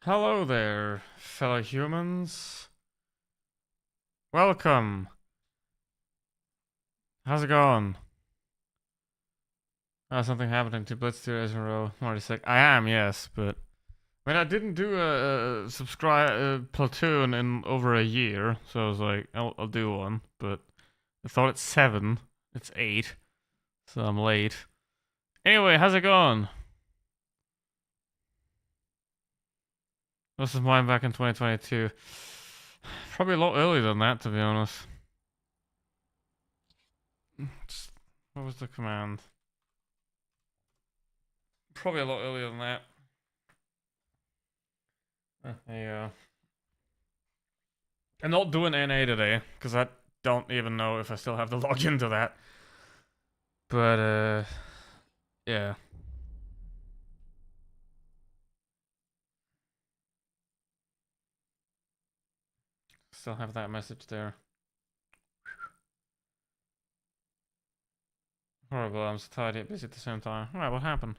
Hello there, fellow humans. Welcome. How's it going? Something happening to Blitz 2 days in a row. I'm already sick. I am, yes, but I didn't do a subscribe Platoon in over a year, so I was like, I'll do one. But I thought it's 7. It's 8, so I'm late. Anyway, how's it going? This is mine back in 2022. Probably a lot earlier than that, to be honest. What was the command? Probably a lot earlier than that. There you go. I'm not doing NA today, because I don't even know if I still have the login to that. But, yeah. Still have that message there. Horrible, I'm so tired yet busy at the same time. Alright, what happened?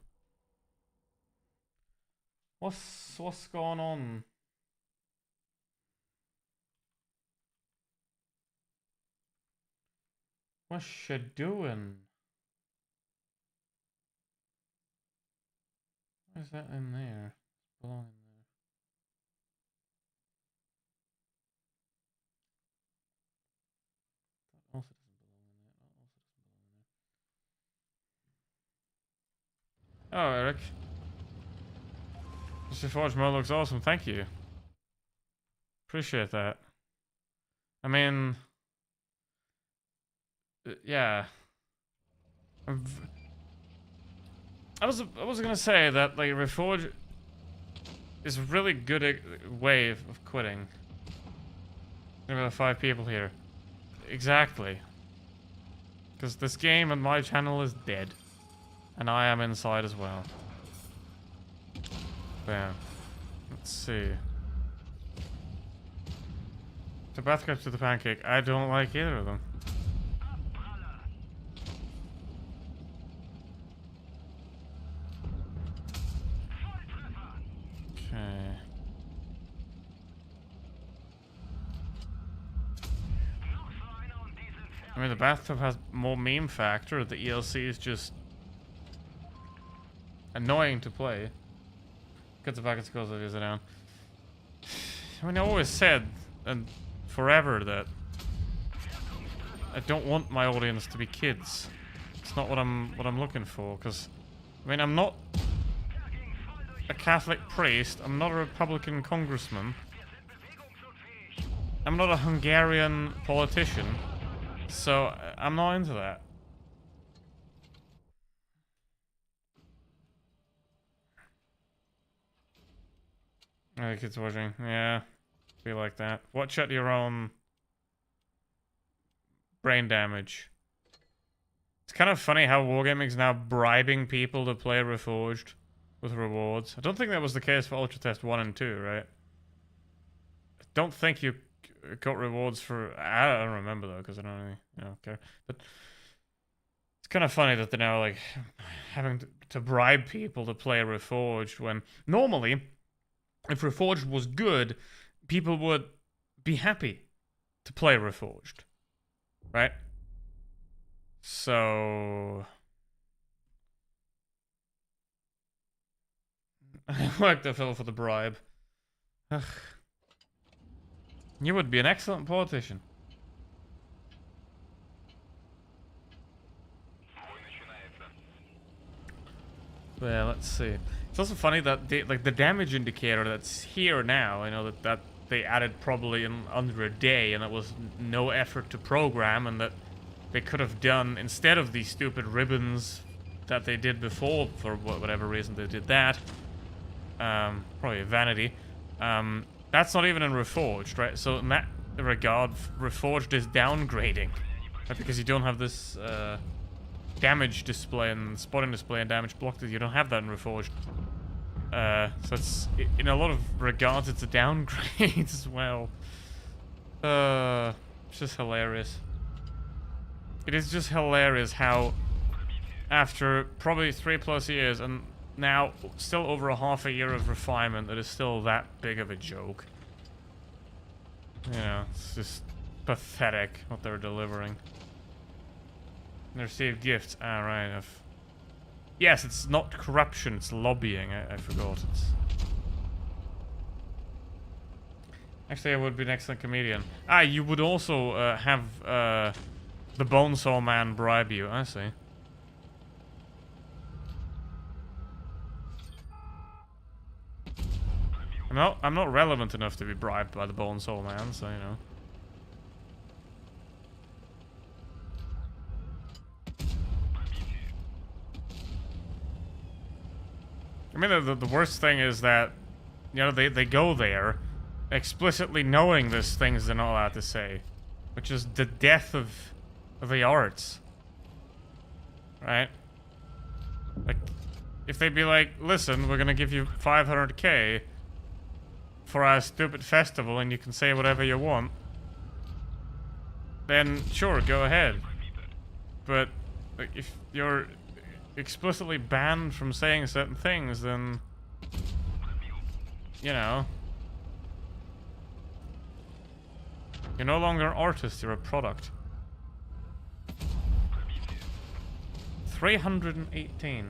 What's going on? What's she doing? What is that in there? It's belonging there. That also doesn't belong in there. That also doesn't belong in there. Oh, Eric. Mr. Forge mode looks awesome, thank you. Appreciate that. I mean, yeah. I was gonna say that like Reforge is a really good way of quitting. There are 5 people here. Exactly. Because this game and my channel is dead. And I am inside as well. Bam. Let's see. The bathtub to the pancake. I don't like either of them. Okay. I mean, the bathtub has more meme factor. The ELC is just annoying to play. Gets the back and scores it down. I mean, I always said, and forever, that I don't want my audience to be kids. It's not what I'm looking for. Because, I mean, I'm not a Catholic priest. I'm not a Republican congressman. I'm not a Hungarian politician. So, I'm not into that. I think it's watching. Yeah. Be like that. Watch at your own brain damage. It's kind of funny how Wargaming's now bribing people to play Reforged with rewards. I don't think that was the case for Ultra Test 1 and 2, right? I don't think you got rewards for... I don't remember though, because I don't really care. But it's kind of funny that they're now like having to bribe people to play Reforged when normally, if Reforged was good, people would be happy to play Reforged, right? So I like the fill for the bribe. Ugh. You would be an excellent politician. But yeah, let's see. It's also funny that the damage indicator that's here now, I know that they added probably in under a day, and it was no effort to program, and that they could have done instead of these stupid ribbons that they did before for whatever reason they did that. Probably vanity. That's not even in Reforged, right? So in that regard, Reforged is downgrading, right? Because you don't have this damage display and spotting display and damage block. You don't have that in Reforged. So it's, in a lot of regards, it's a downgrade as well. It's just hilarious. It is just hilarious how, after probably 3+ years, and now still over a half a year of refinement that is still that big of a joke. You know, it's just pathetic what they're delivering. They received gifts. Ah, right. Yes, it's not corruption, it's lobbying. I forgot. Actually, I would be an excellent comedian. Ah, you would also have the Bonesaw Man bribe you. I see. I'm not relevant enough to be bribed by the Bonesaw Man, so you know. I mean, the worst thing is that, you know, they go there explicitly knowing there's things they're not allowed to say, which is the death of the arts. Right? Like, if they'd be like, listen, we're gonna give you 500k for our stupid festival and you can say whatever you want, then sure, go ahead. But like, if you're explicitly banned from saying certain things, then, you know, you're no longer an artist, you're a product. 318.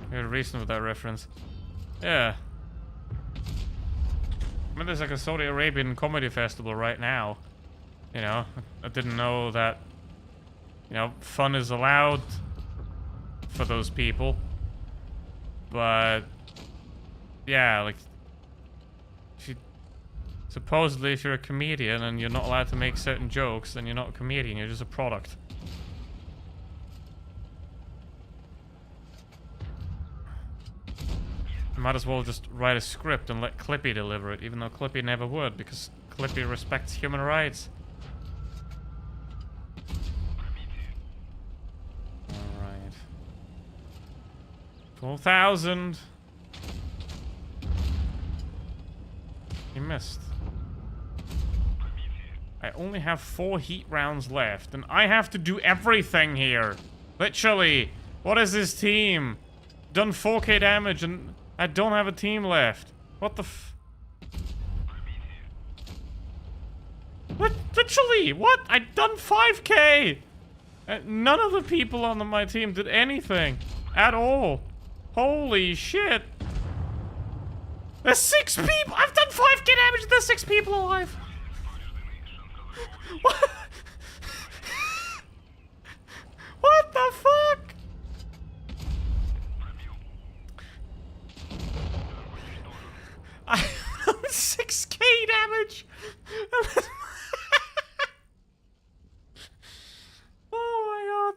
Good reason for that reference. Yeah. I mean, there's like a Saudi Arabian comedy festival right now. You know, I didn't know that, you know, fun is allowed for those people. But, yeah, like, supposedly if you're a comedian and you're not allowed to make certain jokes, then you're not a comedian, you're just a product. You might as well just write a script and let Clippy deliver it, even though Clippy never would, because Clippy respects human rights. Alright. 12,000. You missed. I only have 4 heat rounds left, and I have to do everything here. Literally. What is this team? Done 4k damage, and I don't have a team left. What the f... What? Literally, what? I done 5k! None of the people on my team did anything. At all. Holy shit. There's 6 people! I've done 5k damage, there's 6 people alive! What? What the fuck? I 6k damage! Oh my god.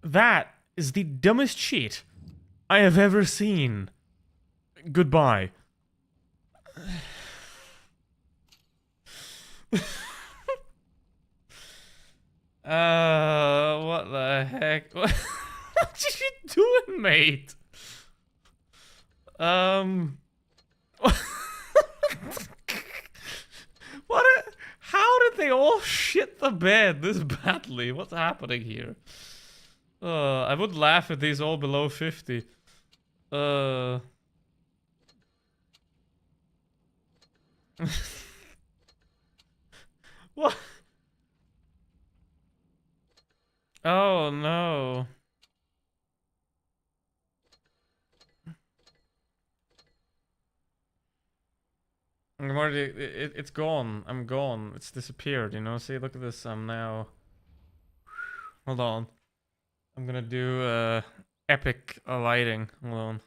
That is the dumbest shit I have ever seen. Goodbye. What the heck? What are you doing, mate? How did they all shit the bed this badly? What's happening here? I would laugh at these all below 50. What? Oh no. I'm already, it's gone. I'm gone. It's disappeared, you know? See, look at this. I'm now... Hold on. I'm gonna do, epic lighting. Hold on.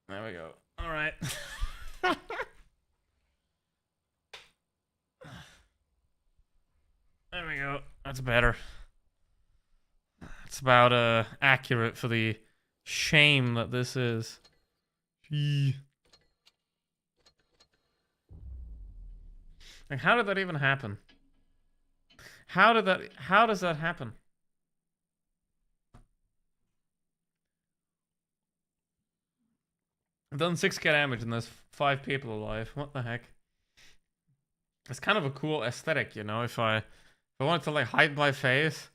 There we go. Alright. There we go. That's better. It's about, accurate for the shame that this is. Gee. Like, how did that even happen? How does that happen? I've done 6k damage and there's 5 people alive. What the heck? It's kind of a cool aesthetic, you know. If I wanted to like hide my face,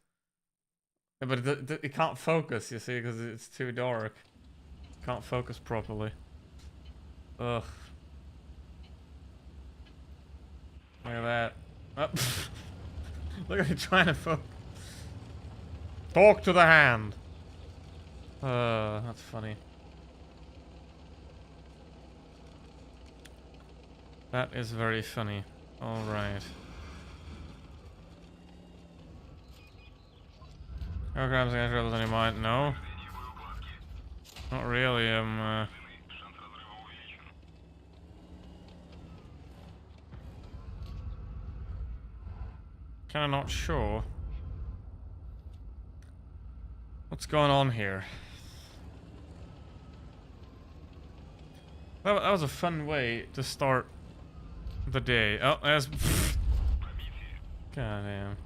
but it can't focus, you see, because it's too dark. Can't focus properly. Ugh. Look at that. Oh. Look at it trying to focus. Talk to the hand. That's funny. That is very funny. Alright. Programs against rebels on your mind? No. Not really, kinda not sure. What's going on here? That was a fun way to start the day. Oh, there's... God damn.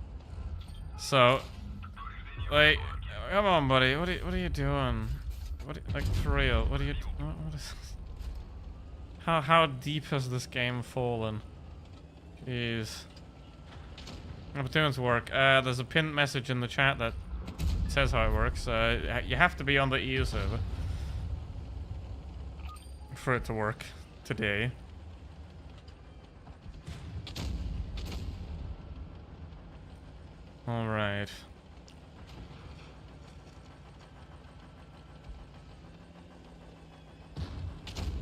So... Like... Come on, buddy. What are you doing? Like, for real, what are you... What is... How deep has this game fallen? Jeez. Platoons work. There's a pinned message in the chat that says how it works. You have to be on the EU server for it to work today. Alright.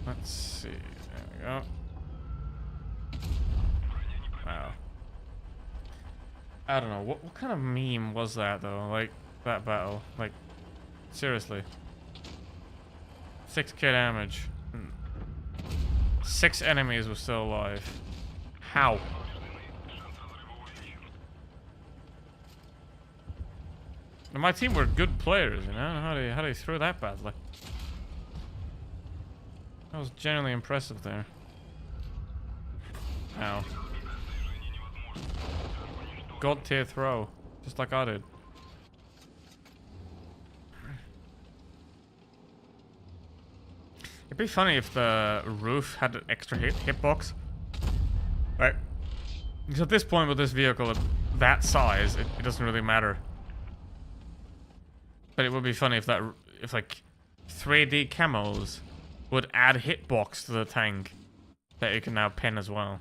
Let's see. There we go. Wow. I don't know. What kind of meme was that, though? Like, that battle. Like, seriously. 6k damage. 6 enemies were still alive. How? And my team were good players, you know? How do you throw that badly? That was genuinely impressive there. Ow. God tier throw. Just like I did. It'd be funny if the roof had an extra hitbox. Right? Because at this point with this vehicle at that size, it doesn't really matter. But it would be funny if like 3D camos would add hitbox to the tank that you can now pin as well.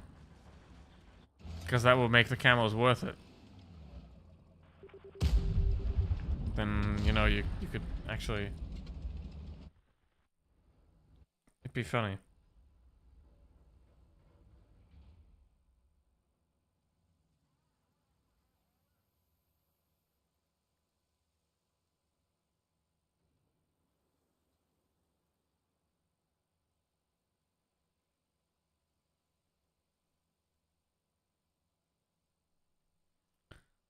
Because that will make the camos worth it. Then, you know, you could actually... It'd be funny.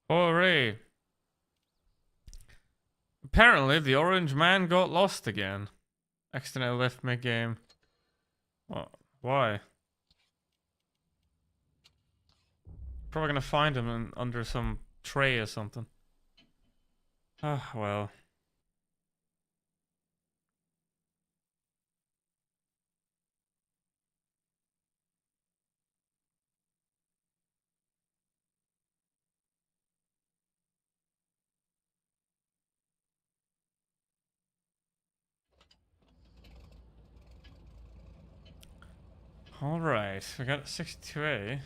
Hooray! Apparently, the orange man got lost again. Accidentally left mid-game. What? Why? Probably gonna find him under some tray or something. Ah, well. Alright, we got 62A.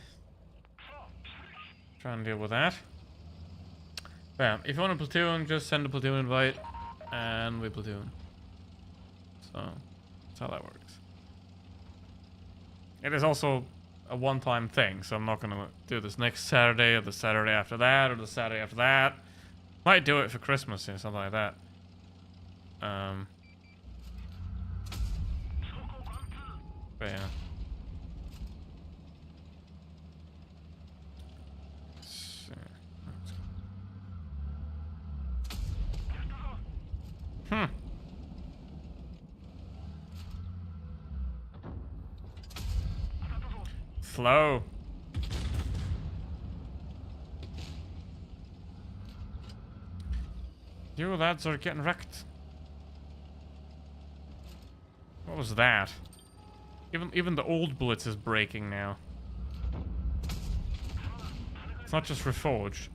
Try and deal with that. Bam. If you want a platoon, just send a platoon invite, and we platoon. So, that's how that works. It is also a one-time thing, so I'm not gonna do this next Saturday, or the Saturday after that, or the Saturday after that. Might do it for Christmas or something like that. But yeah. Flow. You lads are getting wrecked. What was that? Even the old blitz is breaking now. It's not just reforged.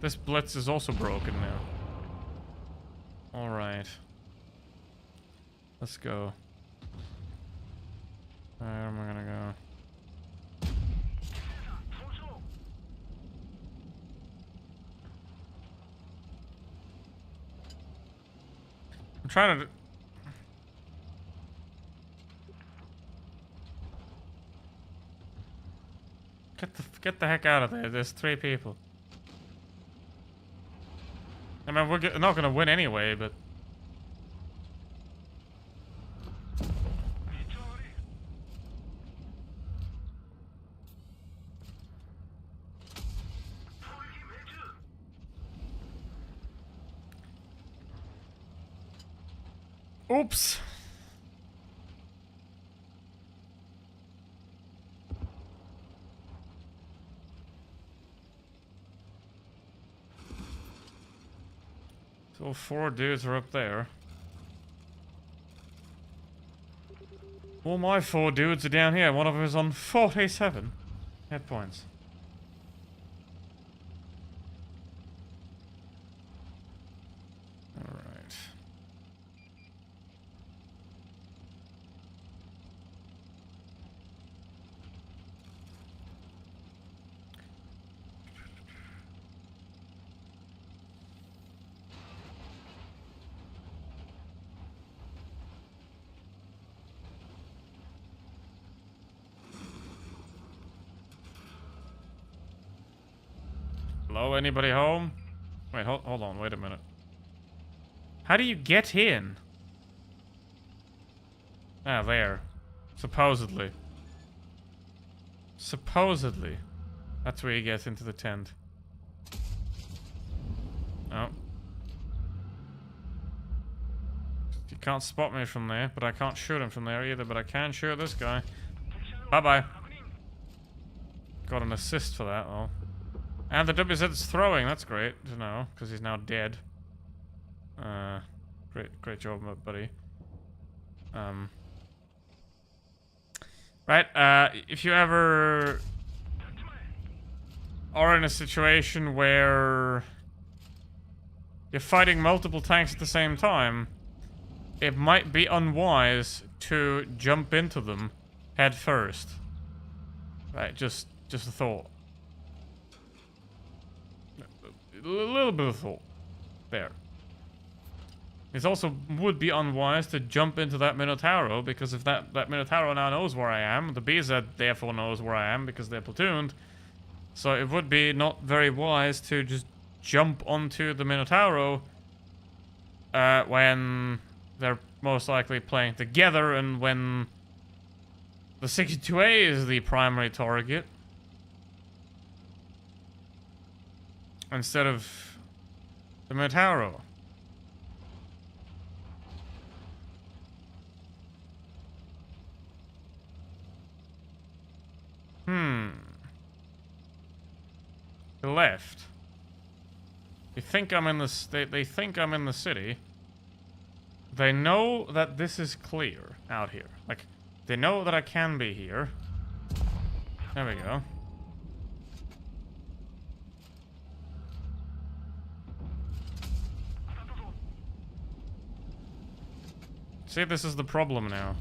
This blitz is also broken now. Alright. Let's go. Where am I gonna go? I'm trying to... Get the heck out of there. There's 3 people. I mean, we're not gonna win anyway, but... Oops! So 4 dudes are up there. All my 4 dudes are down here. One of them is on 47 hit points. Alright. Hello, anybody home? Wait, hold on, wait a minute. How do you get in? Ah, there. Supposedly. Supposedly. That's where you get into the tent. Oh. You can't spot me from there, but I can't shoot him from there either, but I can shoot this guy. Bye-bye. Got an assist for that, though. And the WZ's throwing, that's great to know, because he's now dead. Great job, buddy. Right, if you ever are in a situation where you're fighting multiple tanks at the same time, it might be unwise to jump into them head first. Right, just a thought. A little bit of thought. There. It also would be unwise to jump into that Minotauro, because if that Minotauro now knows where I am, the BZ therefore knows where I am because they're platooned. So it would be not very wise to just jump onto the Minotauro when they're most likely playing together and when the 62A is the primary target. Instead of the Minotauro. The left. They think I'm in the they think I'm in the city. They know that this is clear out here. Like, they know that I can be here. There we go. See, this is the problem now.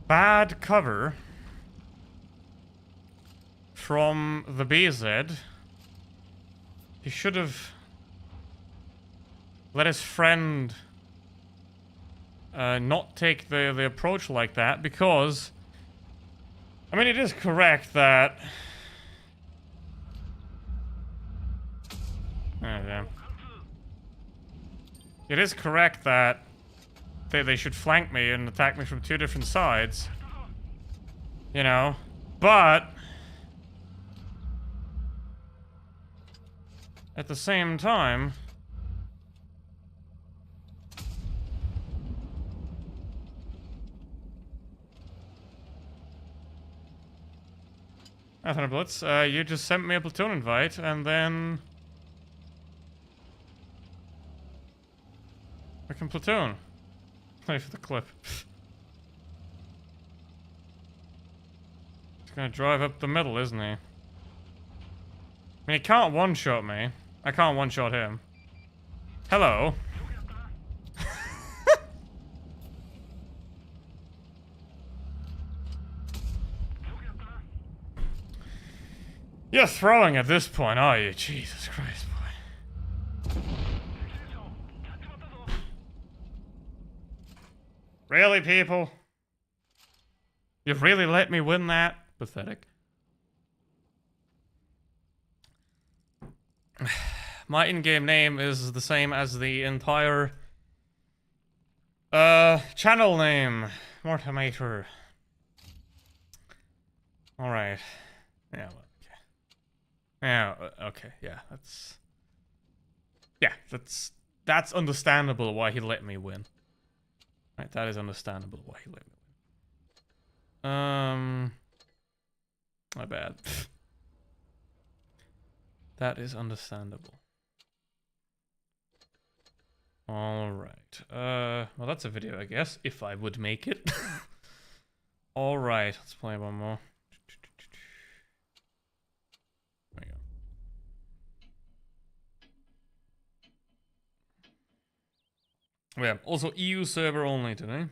Bad cover from the BZ. He should have let his friend not take the approach like that, because I mean, it is correct that it is correct that they should flank me and attack me from 2 different sides, you know, but at the same time, Anthony Blitz, you just sent me a platoon invite, and then... I can platoon. Play for the clip. He's gonna drive up the middle, isn't he? I mean, he can't one-shot me. I can't one-shot him. Hello. You're throwing at this point, are you? Jesus Christ, boy. Really, people? You've really let me win that? Pathetic. My in-game name is the same as the entire channel name. Mortimator. Alright. Yeah, well, okay. Yeah, okay, yeah, that's... Yeah, that's understandable why he let me win. Right, that is understandable why he let me win. My bad. That is understandable. Alright. Well, that's a video, I guess, if I would make it. Alright, let's play one more. There we go. Yeah, also EU server only today.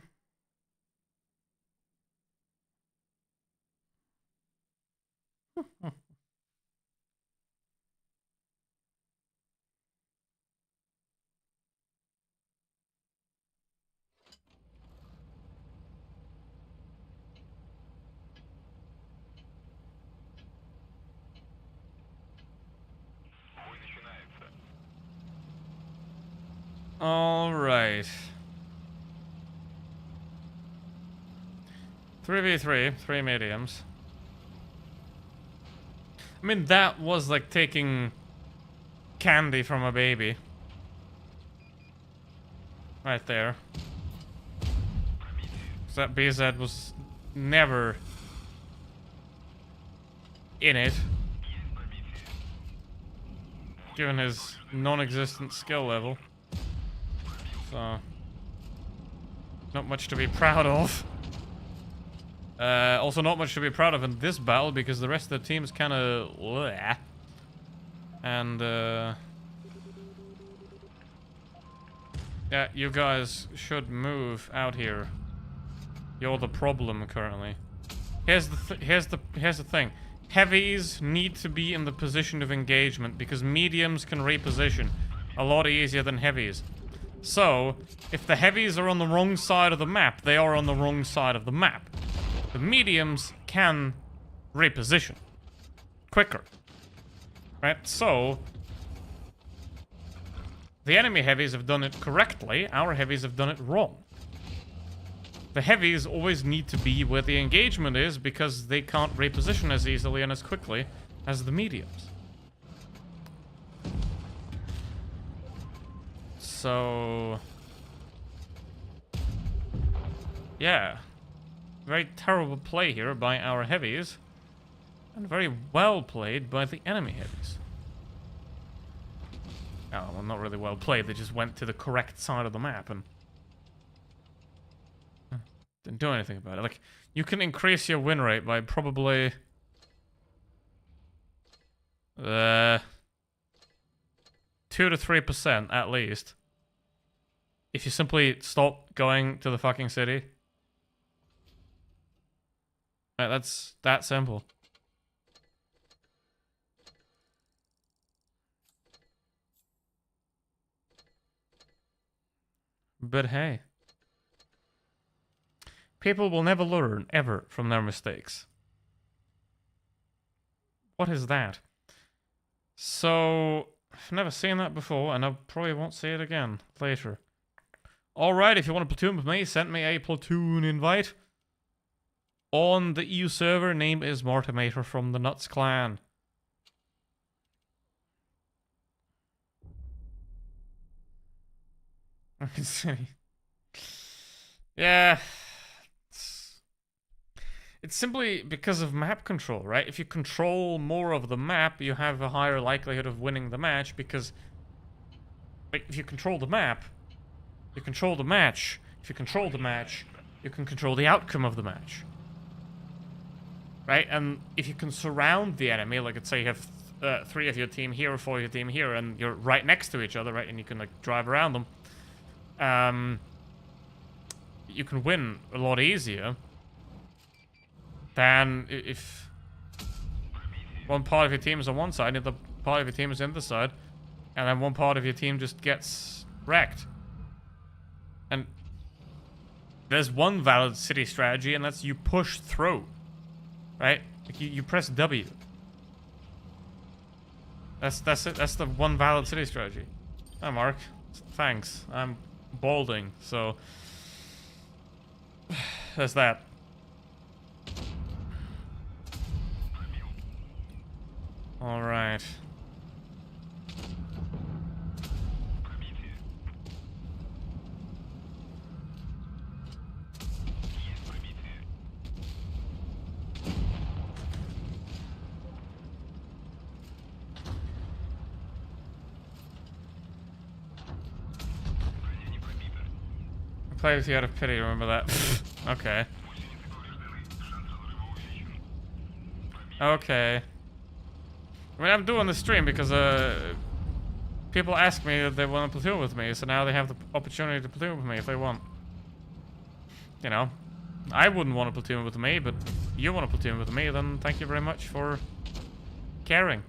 Alright. 3v3, 3 mediums. I mean, that was like taking candy from a baby. Right there. 'Cause that BZ was never in it. Given his non-existent skill level. So... not much to be proud of. Also not much to be proud of in this battle because the rest of the team is kind of... And, yeah, you guys should move out here. You're the problem currently. Here's the thing. Heavies need to be in the position of engagement because mediums can reposition a lot easier than heavies. So, if the heavies are on the wrong side of the map, they are on the wrong side of the map. The mediums can reposition quicker. Right? So, the enemy heavies have done it correctly, our heavies have done it wrong. The heavies always need to be where the engagement is because they can't reposition as easily and as quickly as the mediums. So... yeah. Very terrible play here by our heavies. And very well played by the enemy heavies. Oh, well, not really well played. They just went to the correct side of the map and... didn't do anything about it. Like, you can increase your win rate by probably... 2 to 3% at least. If you simply stop going to the fucking city. Right, that's that simple. But hey. People will never learn, ever, from their mistakes. What is that? So, I've never seen that before, and I probably won't see it again later. Alright, if you want to platoon with me, send me a platoon invite. On the EU server, name is Mortimator from the Nuts clan. Yeah. It's simply because of map control, right? If you control more of the map, you have a higher likelihood of winning the match because, like, if you control the map, you control the match. If you control the match, you can control the outcome of the match. Right? And if you can surround the enemy, like let's say you have 3 of your team here or 4 of your team here, and you're right next to each other, right? And you can, like, drive around them. You can win a lot easier than if one part of your team is on one side and the part of your team is on the other side, and then one part of your team just gets wrecked. And there's one valid city strategy, and that's you push through, right? Like you press W. That's it. That's the one valid city strategy. Hi, Mark. Thanks. I'm balding, so there's that. All right. Play with you out of pity, remember that? Okay. Okay. I mean, I'm doing the stream because, people ask me that they want to platoon with me, so now they have the opportunity to platoon with me if they want. You know, I wouldn't want to platoon with me, but if you want to platoon with me, then thank you very much for caring.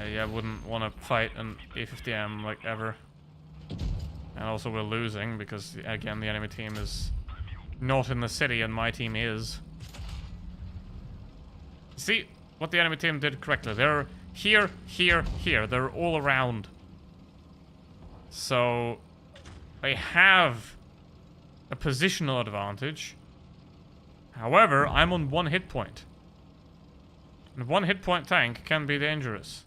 Yeah, I wouldn't want to fight an A50M, like, ever. And also we're losing because, again, the enemy team is not in the city and my team is. See what the enemy team did correctly. They're here, here, here. They're all around. So they have a positional advantage. However, I'm on 1 hit point. And 1 hit point tank can be dangerous.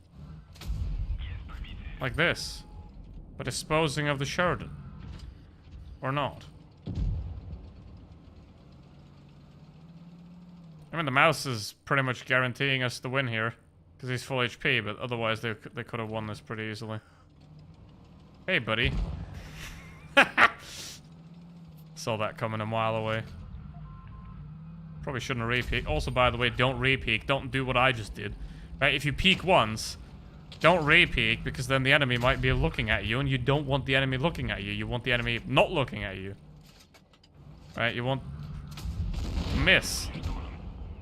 Like this. But disposing of the Sheridan. Or not. I mean, the mouse is pretty much guaranteeing us the win here. Because he's full HP, but otherwise they could have won this pretty easily. Hey, buddy. Saw that coming a mile away. Probably shouldn't have re-peek. Also, by the way, don't re-peek. Don't do what I just did. Right? If you peek once, don't re-peek, because then the enemy might be looking at you, and you don't want the enemy looking at you. You want the enemy not looking at you. Right? You want to miss.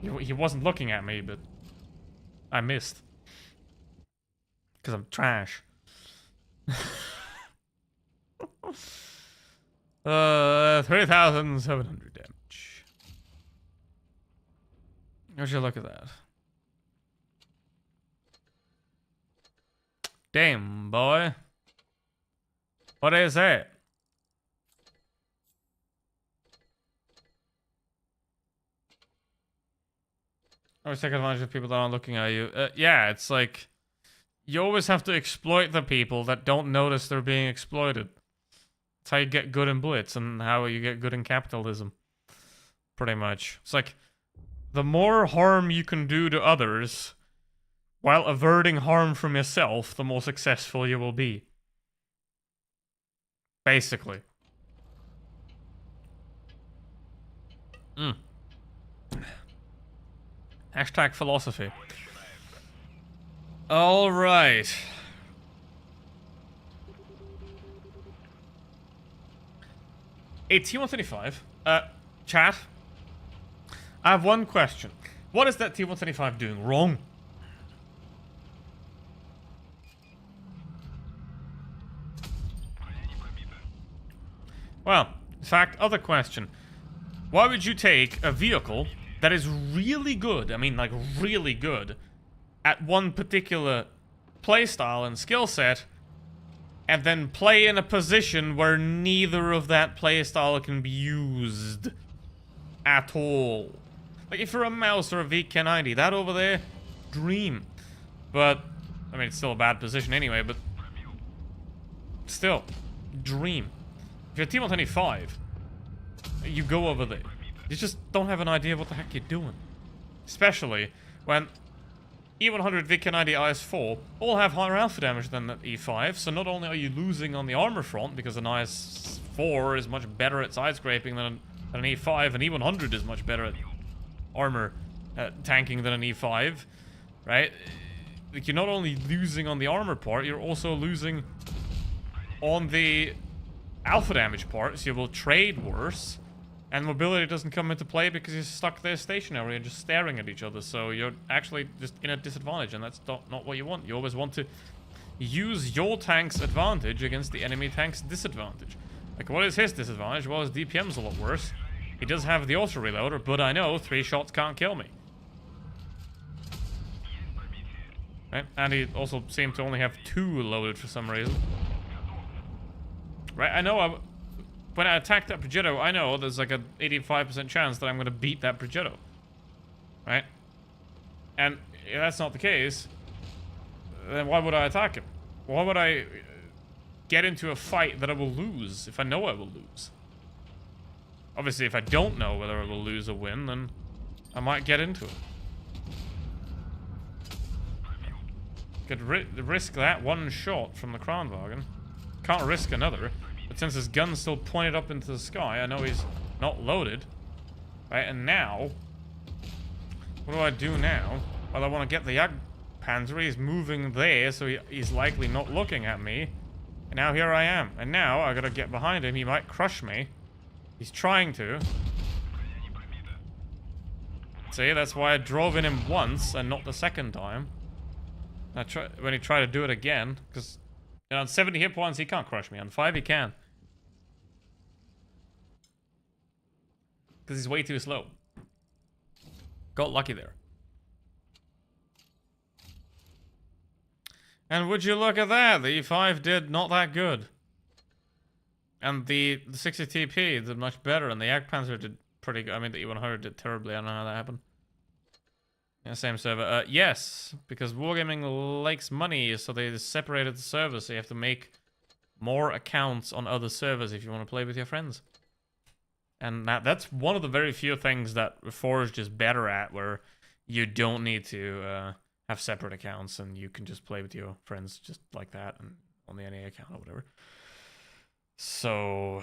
He wasn't looking at me, but I missed. Because I'm trash. 3,700 damage. Would you look at that? Damn, boy. What is that? Always take advantage of people that aren't looking at you. Yeah, it's like you always have to exploit the people that don't notice they're being exploited. That's how you get good in Blitz and how you get good in capitalism. Pretty much. It's like the more harm you can do to others while averting harm from yourself, the more successful you will be. Basically. Hashtag philosophy. All right. A T-135. Chat. I have one question. What is that T-135 doing wrong? Well, in fact, other question. Why would you take a vehicle that is really good, I mean, like, really good, at one particular playstyle and skill set, and then play in a position where neither of that playstyle can be used at all? Like, if you're a mouse or a VK90, that over there, dream. But, I mean, it's still a bad position anyway, but still, dream. If you're T125, you go over there. You just don't have an idea what the heck you're doing. Especially when E100 VK90 IS-4 all have higher alpha damage than the E5, so not only are you losing on the armor front, because an IS-4 is much better at side scraping than an E5, and E100 is much better at armor tanking than an E5, right? Like, you're not only losing on the armor part, you're also losing on the alpha damage part, so you will trade worse, and mobility doesn't come into play because you're stuck there stationary and just staring at each other, so you're actually just in a disadvantage, and that's not what you want. You always want to use your tank's advantage against the enemy tank's disadvantage. Like, what is his disadvantage? Well, his DPM's a lot worse. He does have the auto-reloader, but I know 3 shots can't kill me. Right? And he also seemed to only have 2 loaded for some reason. Right? I know when I attack that Progetto, I know there's like an 85% chance that I'm going to beat that Progetto. Right? And if that's not the case, then why would I attack him? Why would I get into a fight that I will lose if I know I will lose? Obviously, if I don't know whether I will lose or win, then I might get into it. Could risk that one shot from the Kranwagen. Can't risk another. But since his gun's still pointed up into the sky, I know he's not loaded. Right, and now... what do I do now? Well, I want to get the Jagdpanzer. He's moving there, so he's likely not looking at me. And now here I am. And now I gotta get behind him. He might crush me. He's trying to. See, that's why I drove in him once and not the second time. When he tried to do it again, because on 70 hit points he can't crush me. On 5 he can. Because he's way too slow. Got lucky there. And would you look at that? The E5 did not that good. And the 60 TP did much better, and the Jagdpanzer did pretty good. I mean, the E100 did terribly. I don't know how that happened. Yeah, same server. Yes, because Wargaming likes money, so they separated the servers, so you have to make more accounts on other servers if you want to play with your friends. And that's one of the very few things that Forged is better at, where you don't need to have separate accounts, and you can just play with your friends just like that, and on the NA account or whatever. So,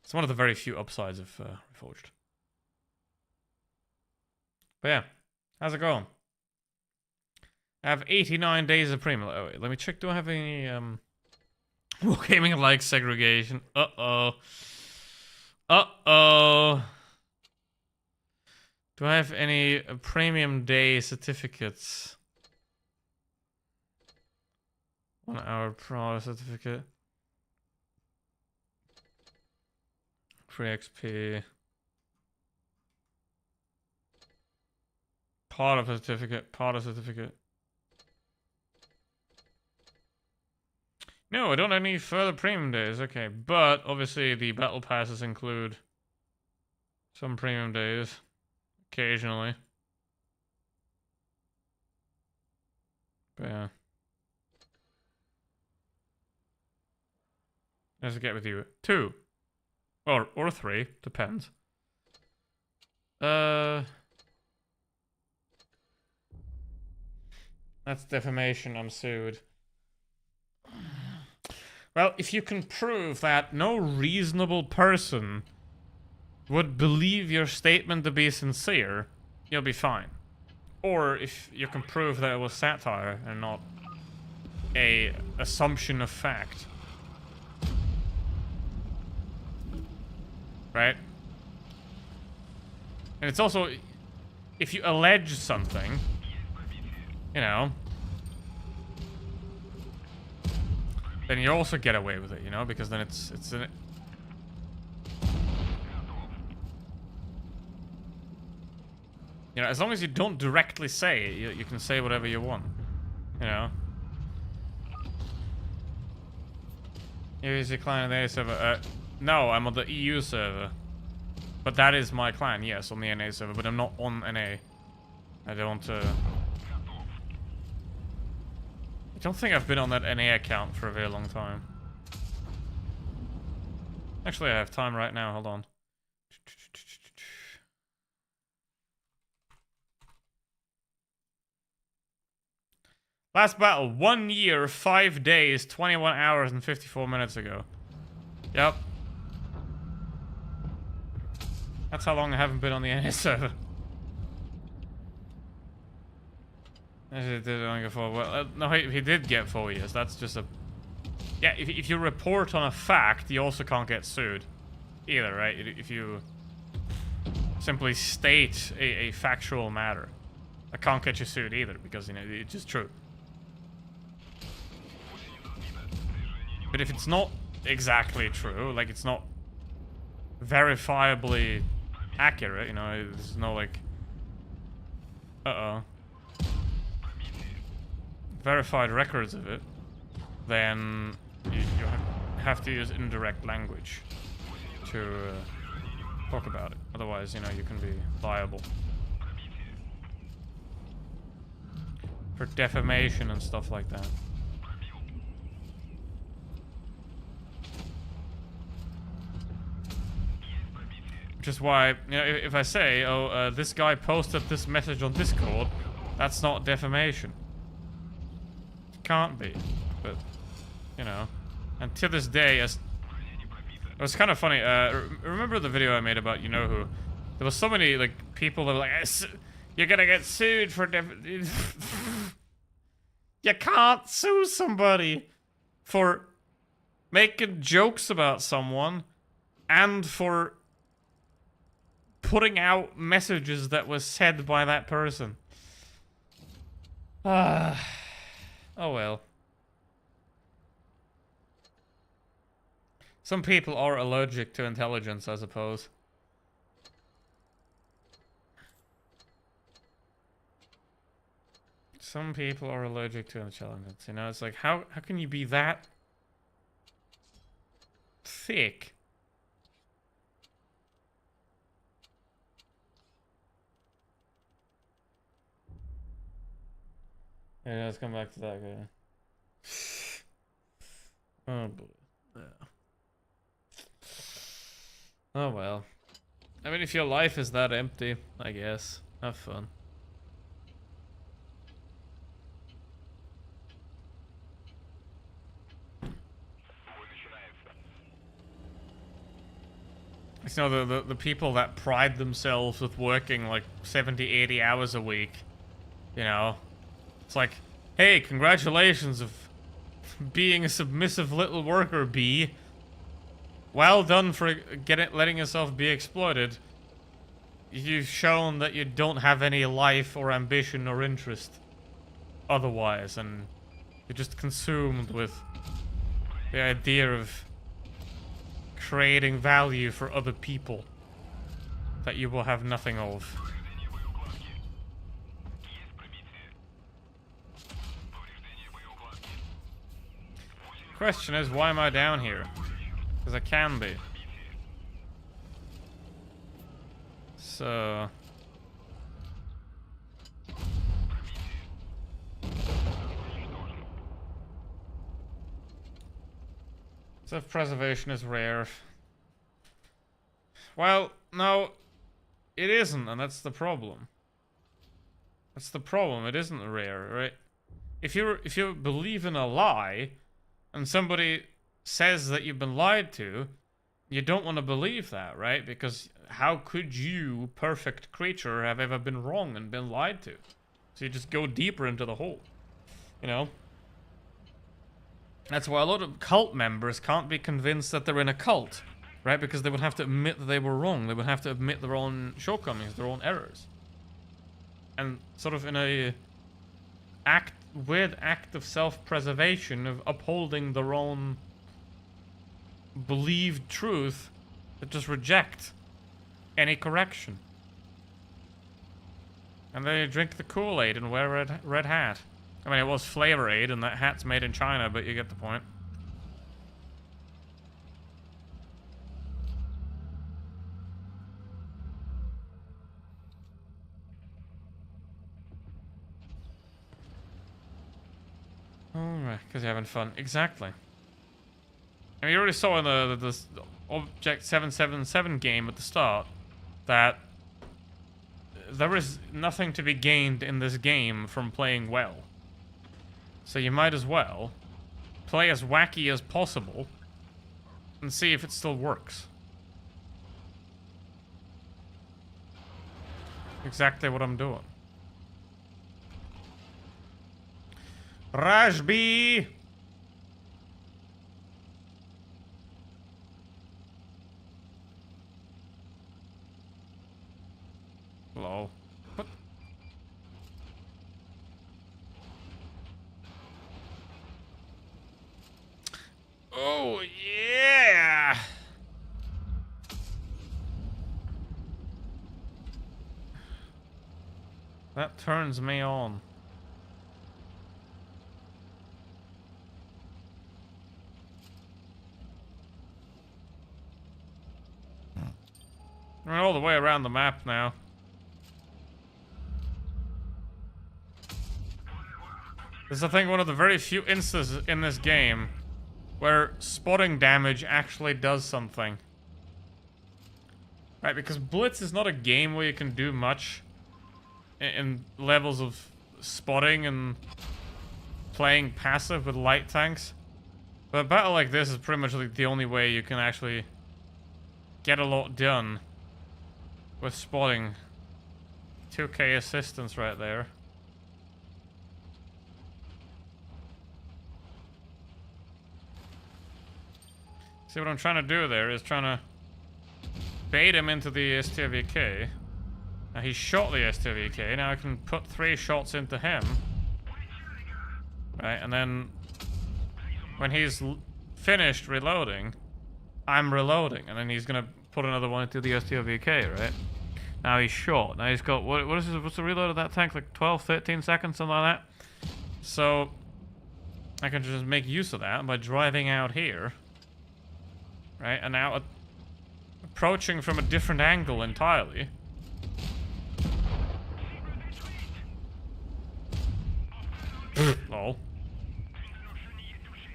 it's one of the very few upsides of Reforged. But yeah, how's it going? I have 89 days of premium. Oh, wait, let me check. Do I have any Wargaming like segregation? Uh-oh. Uh-oh. Do I have any premium day certificates? 1 hour pro certificate. Free XP. Part of a certificate. Part of a certificate. No, I don't have any further premium days. Okay, but obviously the battle passes include some premium days. Occasionally. But yeah. As I get with you. 2. Or 3. Depends. That's defamation. I'm sued. Well, if you can prove that no reasonable person would believe your statement to be sincere, you'll be fine. Or if you can prove that it was satire and not a assumption of fact. Right? And it's also, if you allege something, you know, then you also get away with it, you know, because then it's an... You know, as long as you don't directly say it, you can say whatever you want, you know. Here's your client on the A server. No, I'm on the EU server. But that is my clan, yes, on the NA server, but I'm not on NA. I don't think I've been on that NA account for a very long time. Actually, I have time right now, hold on. Last battle, 1 year, 5 days, 21 hours and 54 minutes ago. Yep. That's how long I haven't been on the NA server. Actually, did only get 4. Well, no, he did get 4 years. That's just a... Yeah, if you report on a fact, you also can't get sued. Either, right? If you simply state a factual matter. I can't get you sued either, because, you know, it's just true. But if it's not exactly true, like it's not verifiably accurate, you know, there's no like... verified records of it, then you have to use indirect language to talk about it. Otherwise, you know, you can be liable for defamation and stuff like that. Which is why, you know, if I say, oh, this guy posted this message on Discord, that's not defamation. It can't be, but, you know. And to this day, it was kind of funny. Remember the video I made about you know who? There was so many like people that were like, "You're gonna get sued for You can't sue somebody for making jokes about someone and for putting out messages that was said by that person." Oh well. Some people are allergic to intelligence, I suppose. Some people are allergic to intelligence, you know? It's like, how can you be that thick? Yeah, let's come back to that guy. Oh boy. Yeah. Oh well. I mean, if your life is that empty, I guess. Have fun. You know, the people that pride themselves with working like 70, 80 hours a week, you know, it's like, hey, congratulations of being a submissive little worker bee. Well done for letting yourself be exploited. You've shown that you don't have any life or ambition or interest otherwise, and you're just consumed with the idea of creating value for other people that you will have nothing of. Question is, why am I down here? Because I can be. So... self-preservation is rare. Well, no, it isn't, and that's the problem. That's the problem, it isn't rare, right? If you believe in a lie, and somebody says that you've been lied to, you don't want to believe that, right? Because how could you, perfect creature, have ever been wrong and been lied to? So you just go deeper into the hole, you know? That's why a lot of cult members can't be convinced that they're in a cult, right? Because they would have to admit that they were wrong. They would have to admit their own shortcomings, their own errors. And sort of in a weird act of self-preservation, of upholding their own believed truth, they just reject any correction. And they drink the Kool-Aid and wear a red hat. I mean, it was Flavor Aid, and that hat's made in China, but you get the point. because you're having fun. Exactly. I mean, you already saw in the Object 777 game at the start that there is nothing to be gained in this game from playing well. So you might as well play as wacky as possible and see if it still works. Exactly what I'm doing. Rajbi! Hello. What? Oh, yeah! That turns me on. We're all the way around the map now. This is, I think, one of the very few instances in this game where spotting damage actually does something. Right, because Blitz is not a game where you can do much in levels of spotting and playing passive with light tanks. But a battle like this is pretty much like the only way you can actually get a lot done with spotting. 2k assistance right there. See, what I'm trying to do there is trying to bait him into the STVK. Now he shot the STVK, now I can put 3 shots into him. Right, and then when he's finished reloading, I'm reloading, and then he's gonna put another one into the STVK, right? Now he's shot. Now he's got, what's the reload of that tank? Like 12, 13 seconds, something like that? So I can just make use of that by driving out here. Right, and now approaching from a different angle entirely. Lol.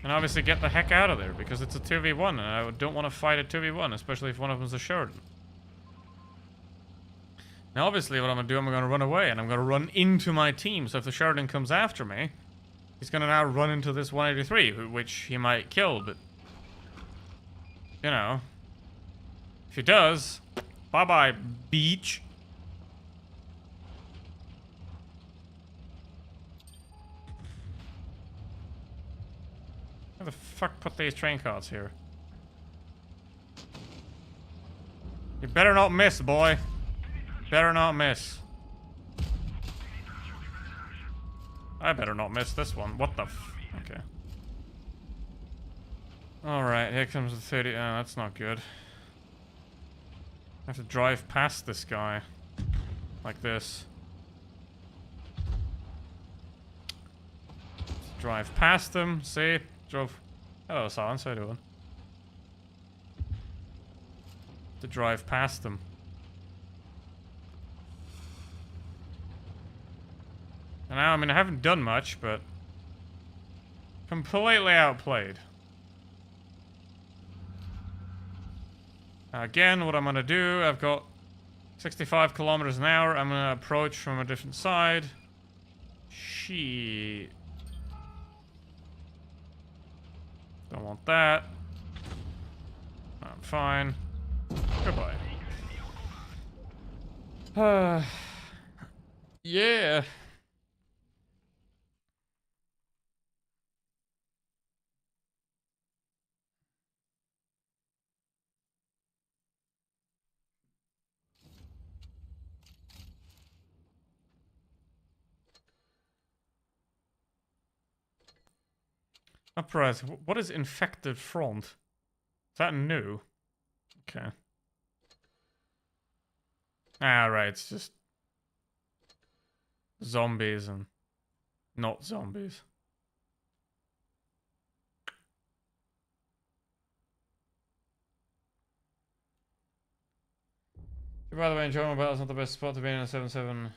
And obviously get the heck out of there, because it's a 2v1, and I don't want to fight a 2v1, especially if one of them's a Sheridan. Now obviously what I'm going to do, I'm going to run away, and I'm going to run into my team, so if the Sheridan comes after me, he's going to now run into this 183, which he might kill, but you know, if he does, bye-bye, beach. Who the fuck put these train cards here? You better not miss, boy. Better not miss. I better not miss this one. What the f... Okay. Alright, here comes the 30. Oh, that's not good. I have to drive past this guy. Like this. Drive past him. See? Drove. Hello, Silence. How you doing? To drive past him. And now, I mean, I haven't done much, but completely outplayed. Again, what I'm gonna do, I've got 65 kilometers an hour. I'm gonna approach from a different side. Shit. Don't want that. I'm fine. Goodbye. Yeah. Uprise. What is infected front? Is that new? Okay. Ah, right. It's just zombies and not zombies. By the way, enjoyment battle is not the best spot to be in a 7-7.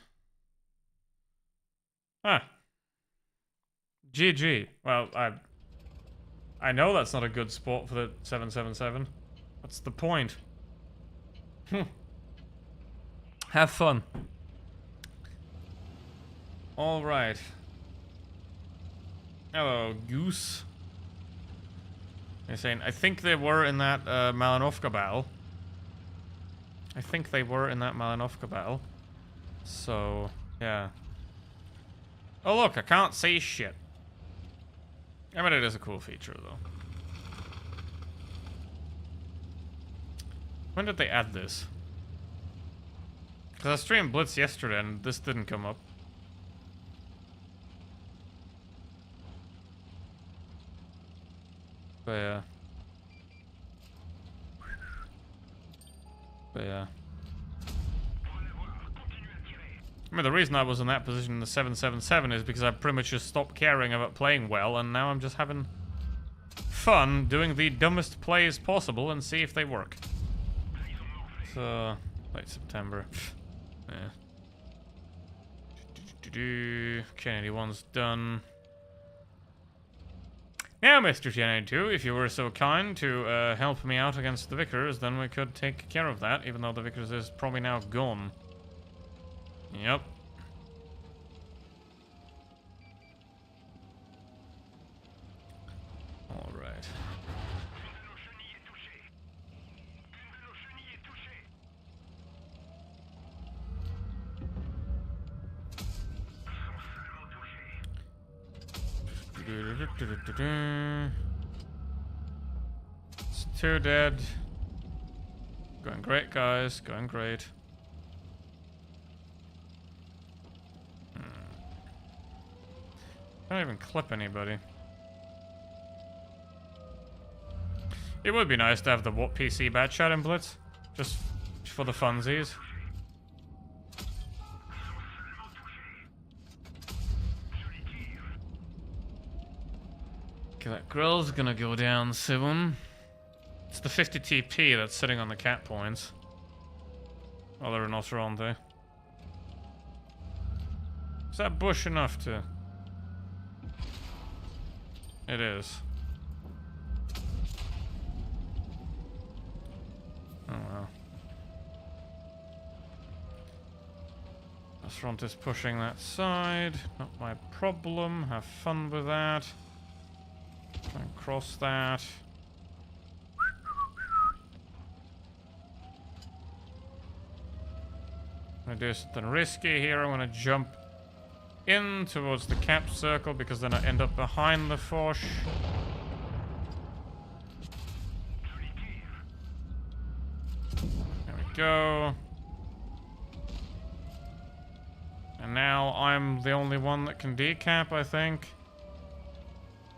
Ah. GG. Well, I know that's not a good spot for the 777. What's the point? Have fun. Alright. Hello, Goose. You're saying, I think they were in that Malinovka battle. I think they were in that Malinovka battle. So, yeah. Oh look, I can't see shit. I mean, it is a cool feature, though. When did they add this? Because I streamed Blitz yesterday and this didn't come up. But yeah. But yeah. I mean, the reason I was in that position in the 777 is because I pretty much just stopped caring about playing well, and now I'm just having fun doing the dumbest plays possible and see if they work. So, late September. Yeah. Kennedy 1's done. Now, Mr. Kennedy 2, if you were so kind to help me out against the Vickers, then we could take care of that, even though the Vickers is probably now gone. Yep. Alright. It's 2 dead. Going great, guys. Going great. I don't even clip anybody. It would be nice to have the What PC bat shot in Blitz. Just for the funsies. Okay, that grill's gonna go down soon. It's the 50 TP that's sitting on the cat points. Oh, they're not around there. Is that bush enough to... It is. Oh well. The front is pushing that side. Not my problem. Have fun with that. Try and cross that. I'm gonna do something risky here. I'm gonna jump in towards the cap circle because then I end up behind the Foch. There we go. And now I'm the only one that can decap, I think.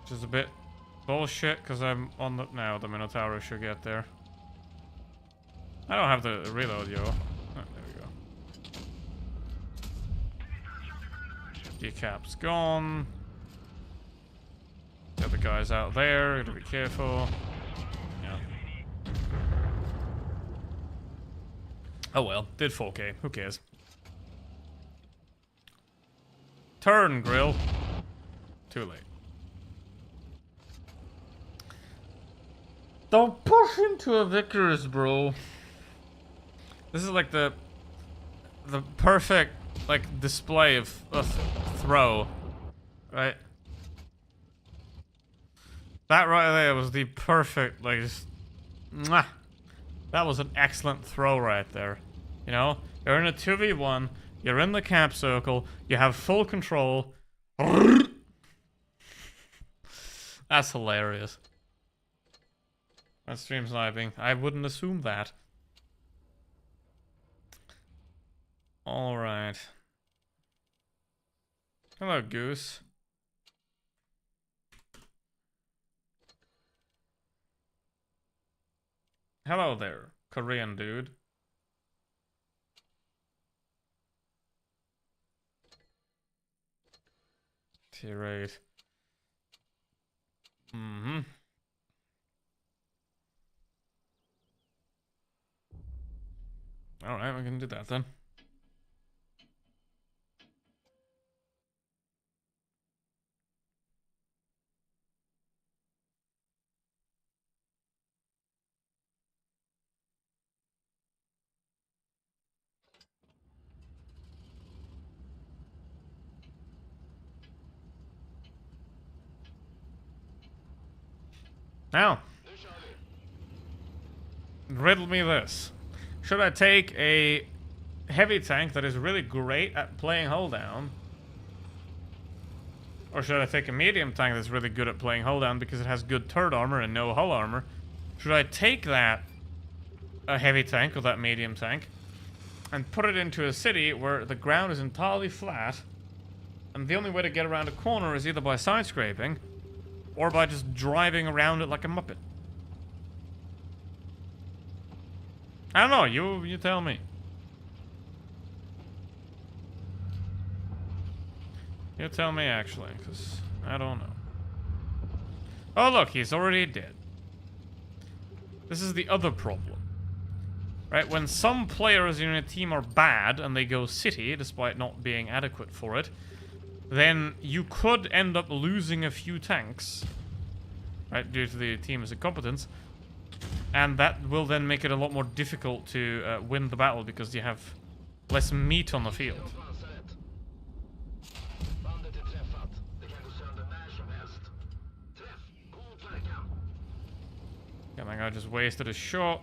Which is a bit bullshit because I'm on the... No, the Minotauro should get there. I don't have the reload, yo. Decap's gone. The other guy's out there, gotta be careful. Yeah. Oh well, did 4K, who cares? Turn, Grill. Too late. Don't push into a Vickers, bro. This is like the perfect like display of throw, right? That right there was the perfect, like, just, mwah. That was an excellent throw right there. You know, you're in a 2v1, you're in the cap circle, you have full control. That's hilarious. That's stream sniping. I wouldn't assume that. Alright. Hello, Goose. Hello there, Korean dude. Tier 8. Mm-hmm. Alright, we can do that then. Now, riddle me this. Should I take a heavy tank that is really great at playing hull down? Or should I take a medium tank that's really good at playing hull down because it has good turret armor and no hull armor? Should I take that a heavy tank or that medium tank and put it into a city where the ground is entirely flat and the only way to get around a corner is either by side scraping or by just driving around it like a muppet? I don't know, you tell me. You tell me, actually, because I don't know. Oh, look, he's already dead. This is the other problem. Right, when some players in a team are bad and they go city, despite not being adequate for it, then you could end up losing a few tanks, right, due to the team's incompetence. And that will then make it a lot more difficult to win the battle because you have less meat on the field. Yeah, my guy just wasted a shot.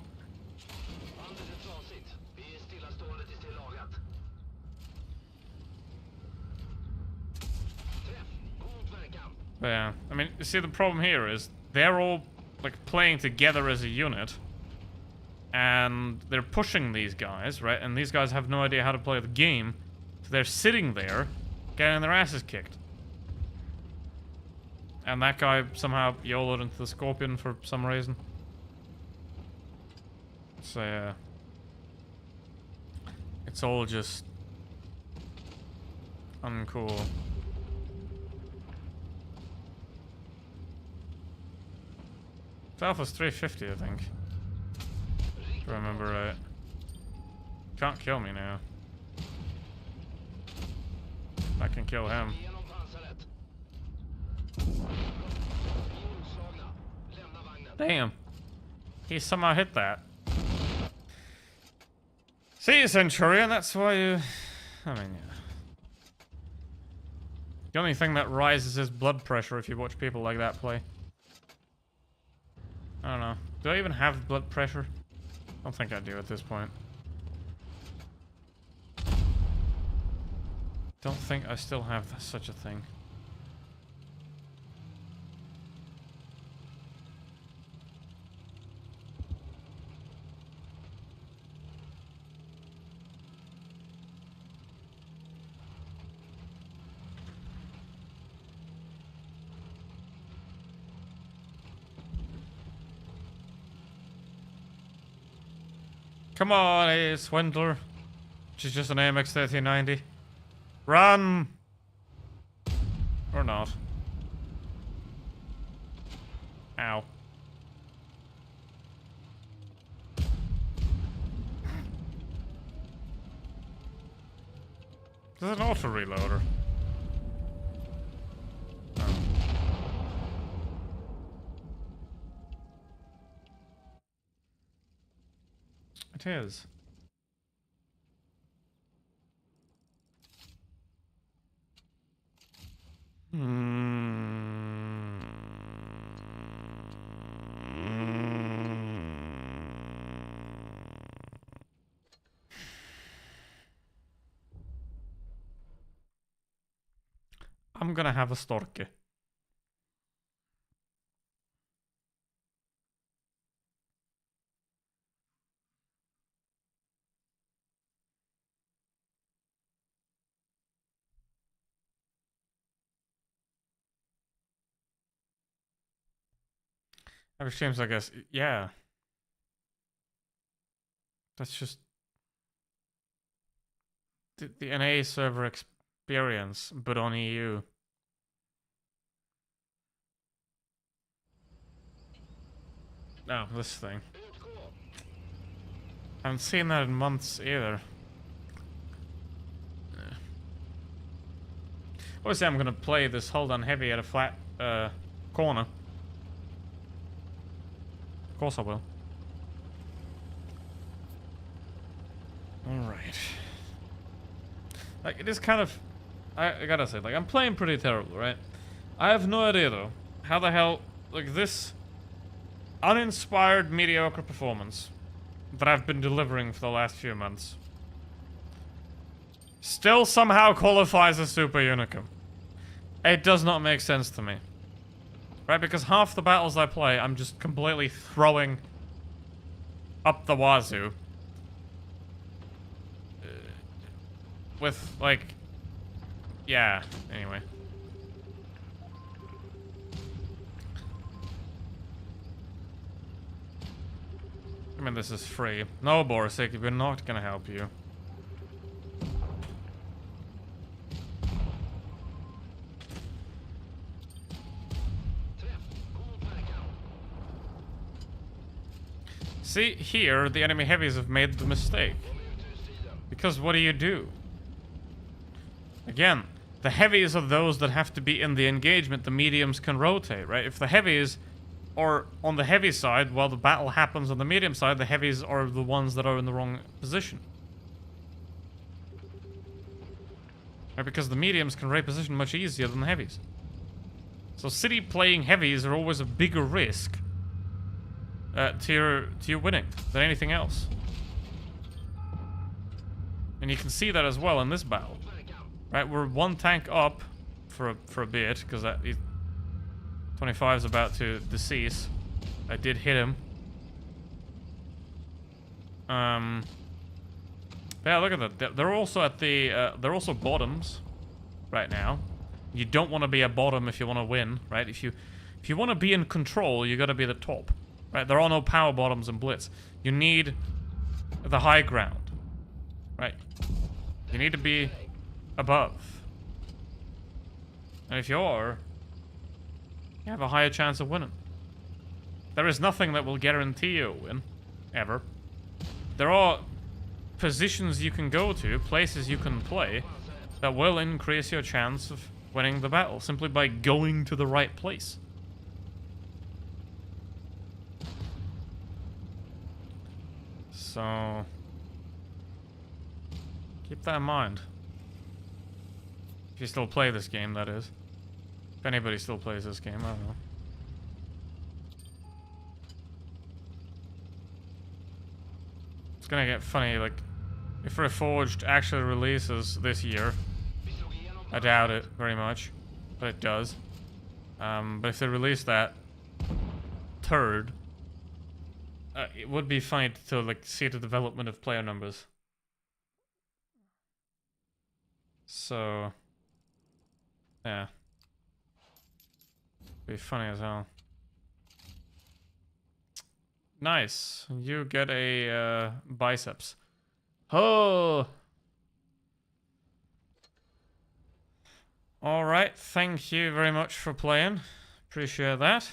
But yeah, I mean, you see, the problem here is they're all like playing together as a unit, and they're pushing these guys, right? And these guys have no idea how to play the game, so they're sitting there, getting their asses kicked. And that guy somehow YOLO'd into the Scorpion for some reason. So it's all just uncool. Alpha's 350, I think. If I remember right. Can't kill me now. I can kill him. Damn. He somehow hit that. See, Centurion, that's why you... I mean, yeah. The only thing that rises is blood pressure if you watch people like that play. I don't know. Do I even have blood pressure? I don't think I do at this point. Don't think I still have such a thing. Come on, hey, Swindler. She's just an AMX 1390. Run! Or not. Ow. There's an auto reloader. Oh. It is. I'm gonna have a storky. Every streams, I guess. Yeah. That's just the NA server experience, but on EU. Oh, this thing. I haven't seen that in months either. Obviously, I'm gonna play this hold on heavy at a flat corner. Of course I will. Alright. Like, it is kind of... I gotta say, like, I'm playing pretty terrible, right? I have no idea, though, how the hell... Like, this uninspired, mediocre performance that I've been delivering for the last few months still somehow qualifies as Super Unicum. It does not make sense to me. Right, because half the battles I play, I'm just completely throwing up the wazoo. With, like... Yeah, anyway. I mean, this is free. No, Borisik, we're not gonna help you. See, here, the enemy heavies have made the mistake. Because what do? Again, the heavies are those that have to be in the engagement. The mediums can rotate, right? If the heavies are on the heavy side while the battle happens on the medium side, the heavies are the ones that are in the wrong position. Right? Because the mediums can reposition much easier than the heavies. So city playing heavies are always a bigger risk to your winning than anything else. And you can see that as well in this battle. Right, we're one tank up for a bit, because that 25 is about to decease. I did hit him. Yeah, look at that. They're also at the they're also bottoms right now. You don't want to be a bottom if you want to win, right? If you want to be in control, you got to be the top. Right? There are no power bottoms in Blitz. You need the high ground. Right? You need to be above. And if you are, you have a higher chance of winning. There is nothing that will guarantee you a win, ever. There are positions you can go to, places you can play, that will increase your chance of winning the battle, simply by going to the right place. So, keep that in mind. If you still play this game, that is. If anybody still plays this game, I don't know. It's gonna get funny, like, if Reforged actually releases this year, I doubt it very much, but it does. But if they release that third, it would be funny to like see the development of player numbers. So, yeah, be funny as hell. Nice, you get a biceps. Oh. All right, thank you very much for playing. Appreciate that.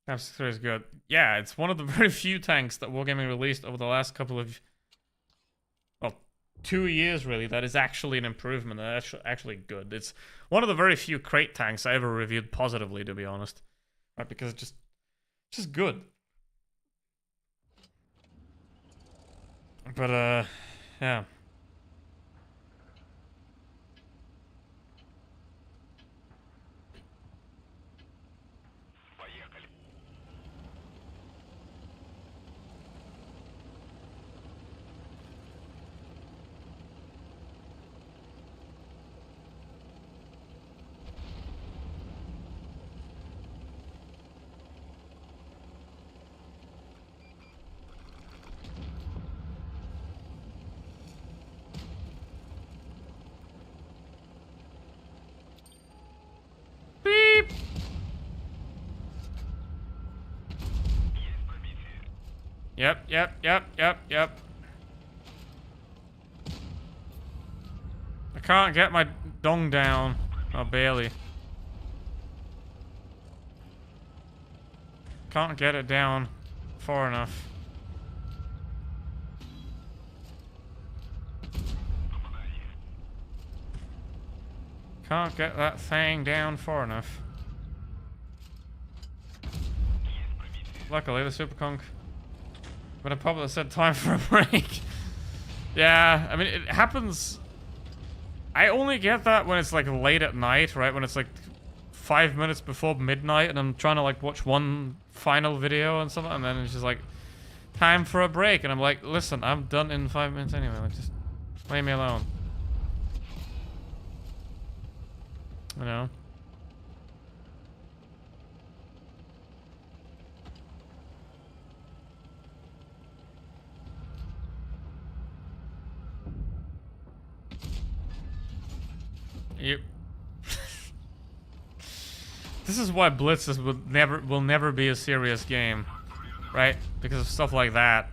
F63 is good. Yeah, it's one of the very few tanks that Wargaming released over the last couple of, well, 2 years really, that is actually an improvement. That's actually good. It's one of the very few crate tanks I ever reviewed positively, to be honest. Right, because it's just good. But, yeah. Yep. I can't get my dong down. Oh, barely. Can't get it down far enough. Can't get that thing down far enough. Luckily, the superconk. But I probably said time for a break. Yeah, I mean, it happens. I only get that when it's like late at night, right? When it's like 5 minutes before midnight and I'm trying to like watch one final video and something, and then it's just like, time for a break. And I'm like, listen, I'm done in 5 minutes anyway. Like, just leave me alone. You know? Yep. This is why Blitzes will never be a serious game, right? Because of stuff like that.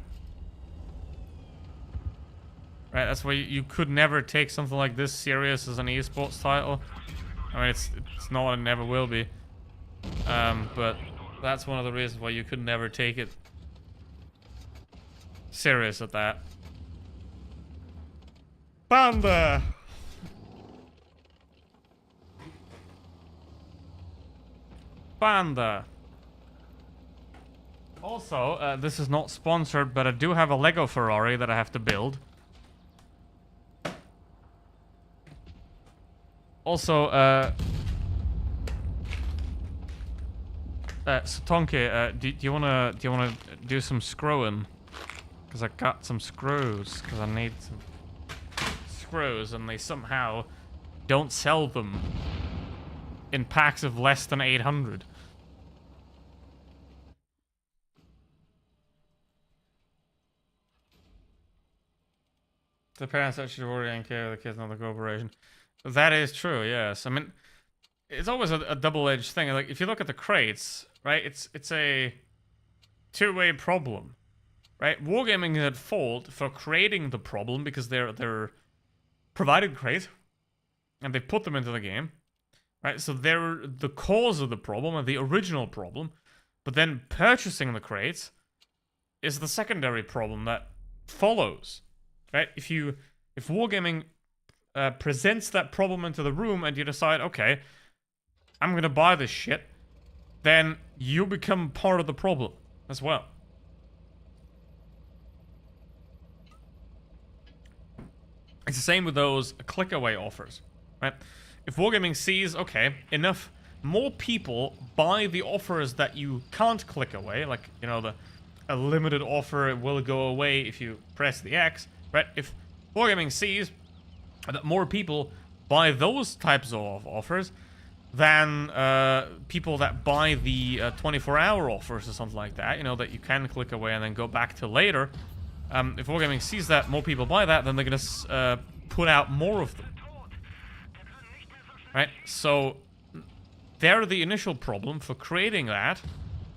Right, that's why you could never take something like this serious as an esports title. I mean, it's not and never will be. But that's one of the reasons why you could never take it serious at that. Panda! Panda. Also, this is not sponsored, but I do have a Lego Ferrari that I have to build. Also, Satonke, do you wanna do some screwing? Cause I got some screws. Cause I need some screws, and they somehow don't sell them in packs of less than 800. The parents actually worry and care of the kids, not the corporation. That is true, yes. I mean, it's always a double-edged thing. Like, if you look at the crates, right, it's a two-way problem, right? Wargaming is at fault for creating the problem because they're provided crates, and they put them into the game, right? So they're the cause of the problem, and the original problem, but then purchasing the crates is the secondary problem that follows, right? If Wargaming presents that problem into the room and you decide, okay, I'm gonna buy this shit, then you become part of the problem as well. It's the same with those click-away offers, right? If Wargaming sees, okay, enough more people buy the offers that you can't click away, like, you know, a limited offer will go away if you press the X, right? If Wargaming sees that more people buy those types of offers than people that buy the 24-hour offers or something like that, you know, that you can click away and then go back to later. If Wargaming sees that more people buy that, then they're gonna put out more of them. Right? So they're the initial problem for creating that,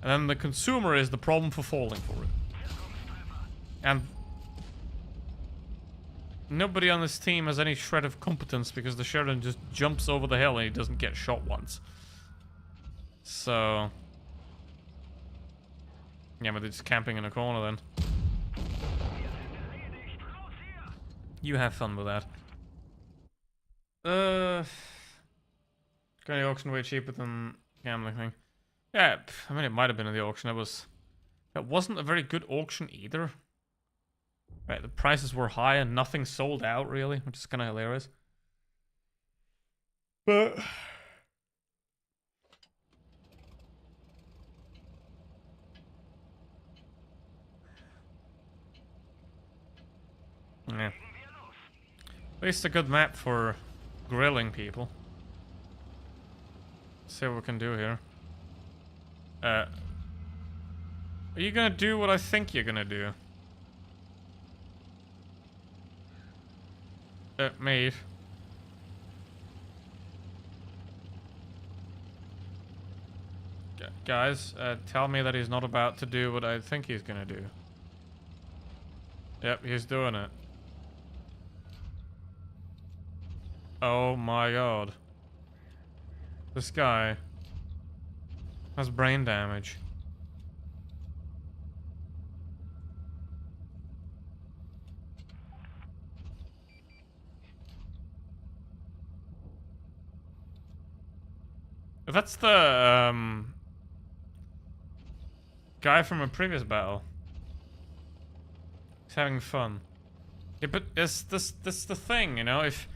and then the consumer is the problem for falling for it. And nobody on this team has any shred of competence because the Sheridan just jumps over the hill and he doesn't get shot once. So yeah, but they're just camping in a corner then. You have fun with that. Got the auction way cheaper than gambling thing. Yeah, I mean, it might have been in the auction. It wasn't a very good auction either. Right, the prices were high and nothing sold out really, which is kind of hilarious. But yeah, at least a good map for grilling people. Let's see what we can do here. Are you gonna do what I think you're gonna do? Mate. Guys, tell me that he's not about to do what I think he's gonna do. Yep, he's doing it. Oh my god. This guy has brain damage. That's the, guy from a previous battle. He's having fun. Yeah, but it's this the thing, you know, if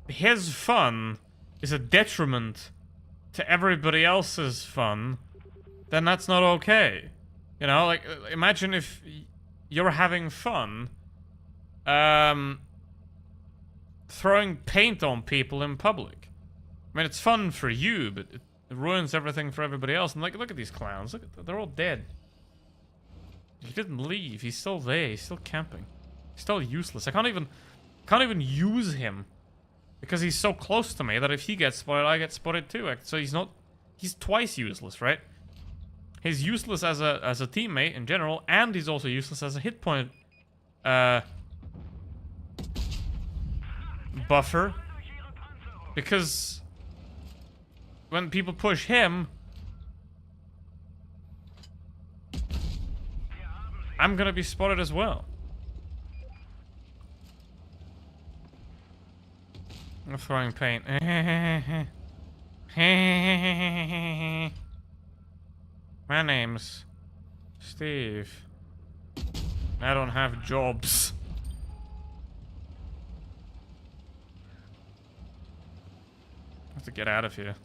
his fun is a detriment to everybody else's fun, then that's not okay. You know, like, imagine if you're having fun, throwing paint on people in public. I mean, it's fun for you, but it ruins everything for everybody else. And like, look at these clowns. Look at they're all dead. He didn't leave. He's still there. He's still camping. He's still useless. I can't even use him because he's so close to me that if he gets spotted, I get spotted too. So he's twice useless, right? He's useless as a teammate in general, and he's also useless as a hit point buffer, because when people push him, I'm gonna be spotted as well. I'm throwing paint. My name's Steve. I don't have jobs. I have to get out of here.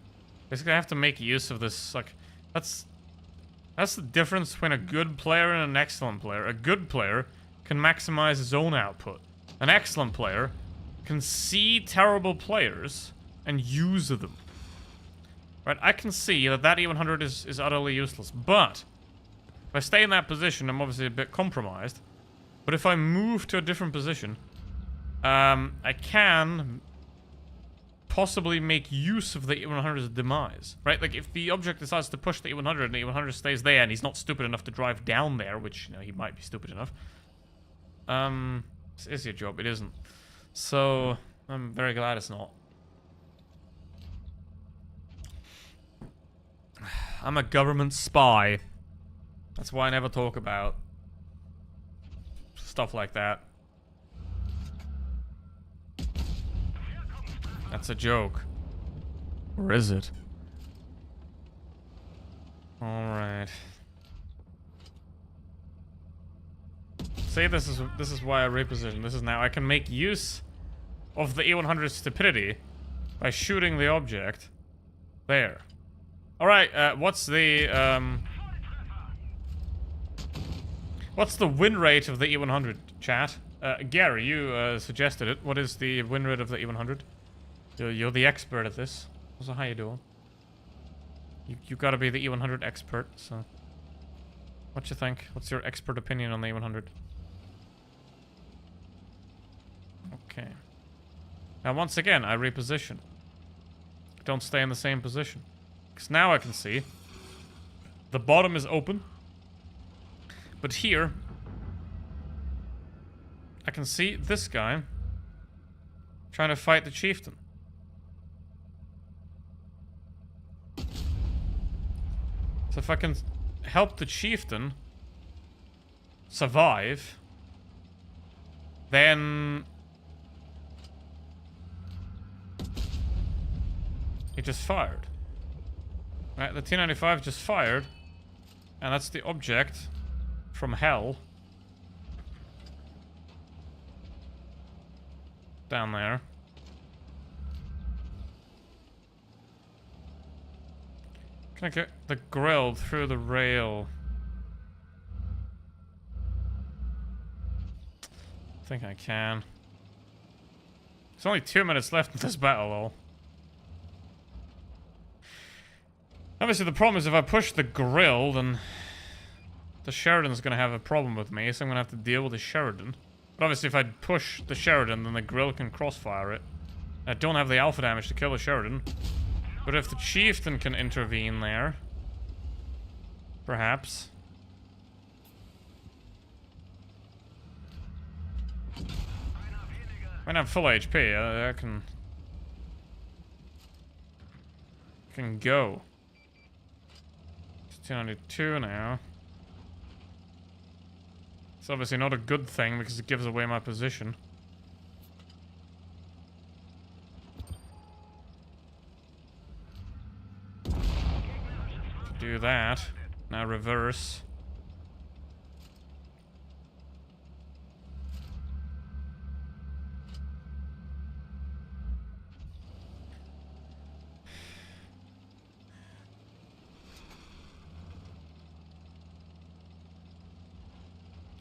Basically, I have to make use of this. Like, that's the difference between a good player and an excellent player. A good player can maximize his own output. An excellent player can see terrible players and use them. Right? I can see that E100 is utterly useless, but if I stay in that position, I'm obviously a bit compromised. But if I move to a different position, I can possibly make use of the E100's demise, right? Like, if the object decides to push the E100 and the E100 stays there and he's not stupid enough to drive down there, which, you know, he might be stupid enough. This is your job, it isn't. So, I'm very glad it's not. I'm a government spy. That's why I never talk about stuff like that. That's a joke. Or is it? Alright. See, this is why I reposition. This is now I can make use of the E100's stupidity by shooting the object there. Alright, what's the win rate of the E100, chat? Gary, you suggested it. What is the win rate of the E100? You're the expert at this. So how you doing? You gotta be the E100 expert, so... What you think? What's your expert opinion on the E100? Okay. Now once again, I reposition. Don't stay in the same position. Because now I can see the bottom is open. But here, I can see this guy trying to fight the chieftain. So if I can help the chieftain survive, then he just fired. Right, the T-95 just fired, and that's the object from hell down there. Can I get the grill through the rail? I think I can. There's only 2 minutes left in this battle, though. Obviously, the problem is if I push the grill, then the Sheridan's gonna have a problem with me, so I'm gonna have to deal with the Sheridan. But obviously, if I push the Sheridan, then the grill can crossfire it. I don't have the alpha damage to kill the Sheridan. But if the chieftain can intervene there, perhaps. When I'm full HP, I can go. It's 292 now. It's obviously not a good thing because it gives away my position. Do that. Now reverse.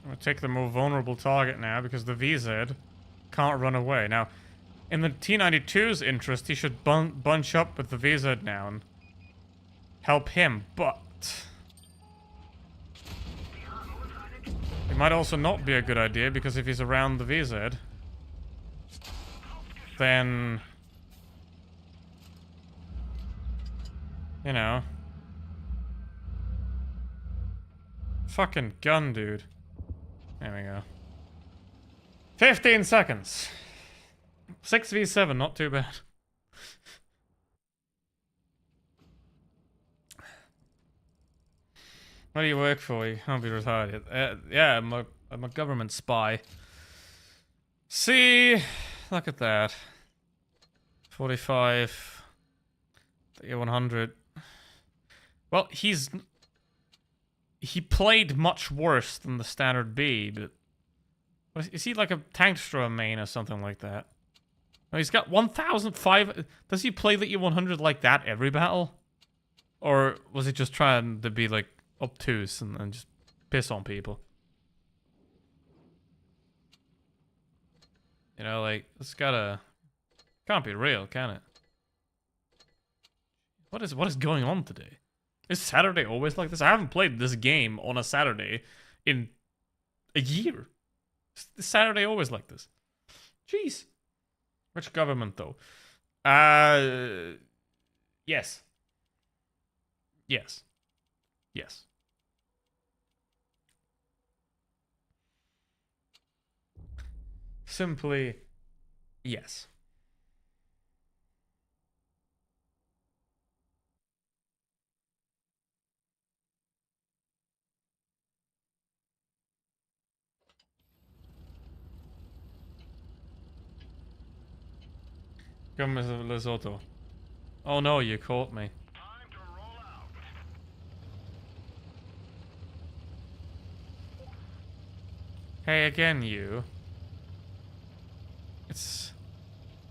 I'm gonna take the more vulnerable target now because the VZ can't run away. Now, in the T-92's interest, he should bunch up with the VZ now and help him, but it might also not be a good idea because if he's around the VZ, then, you know, fucking gun, dude. There we go. 15 seconds. 6v7, not too bad. What do you work for? You can't be retarded. Yeah, I'm a government spy. See? Look at that. 45. 100. Well, he played much worse than the standard B, but is he like a tank destroyer main or something like that? No, he's got 1,005. Does he play the E100 like that every battle? Or was he just trying to be like obtuse and just piss on people? You know, like, it's can't be real, can it? What is going on today? Is Saturday always like this? I haven't played this game on a Saturday in a year. Is Saturday always like this? Jeez. Which government, though? Yes. Yes. Yes. Simply, yes. Government of Lesotho. Oh no, you caught me. Time to roll out. Hey again, you. It's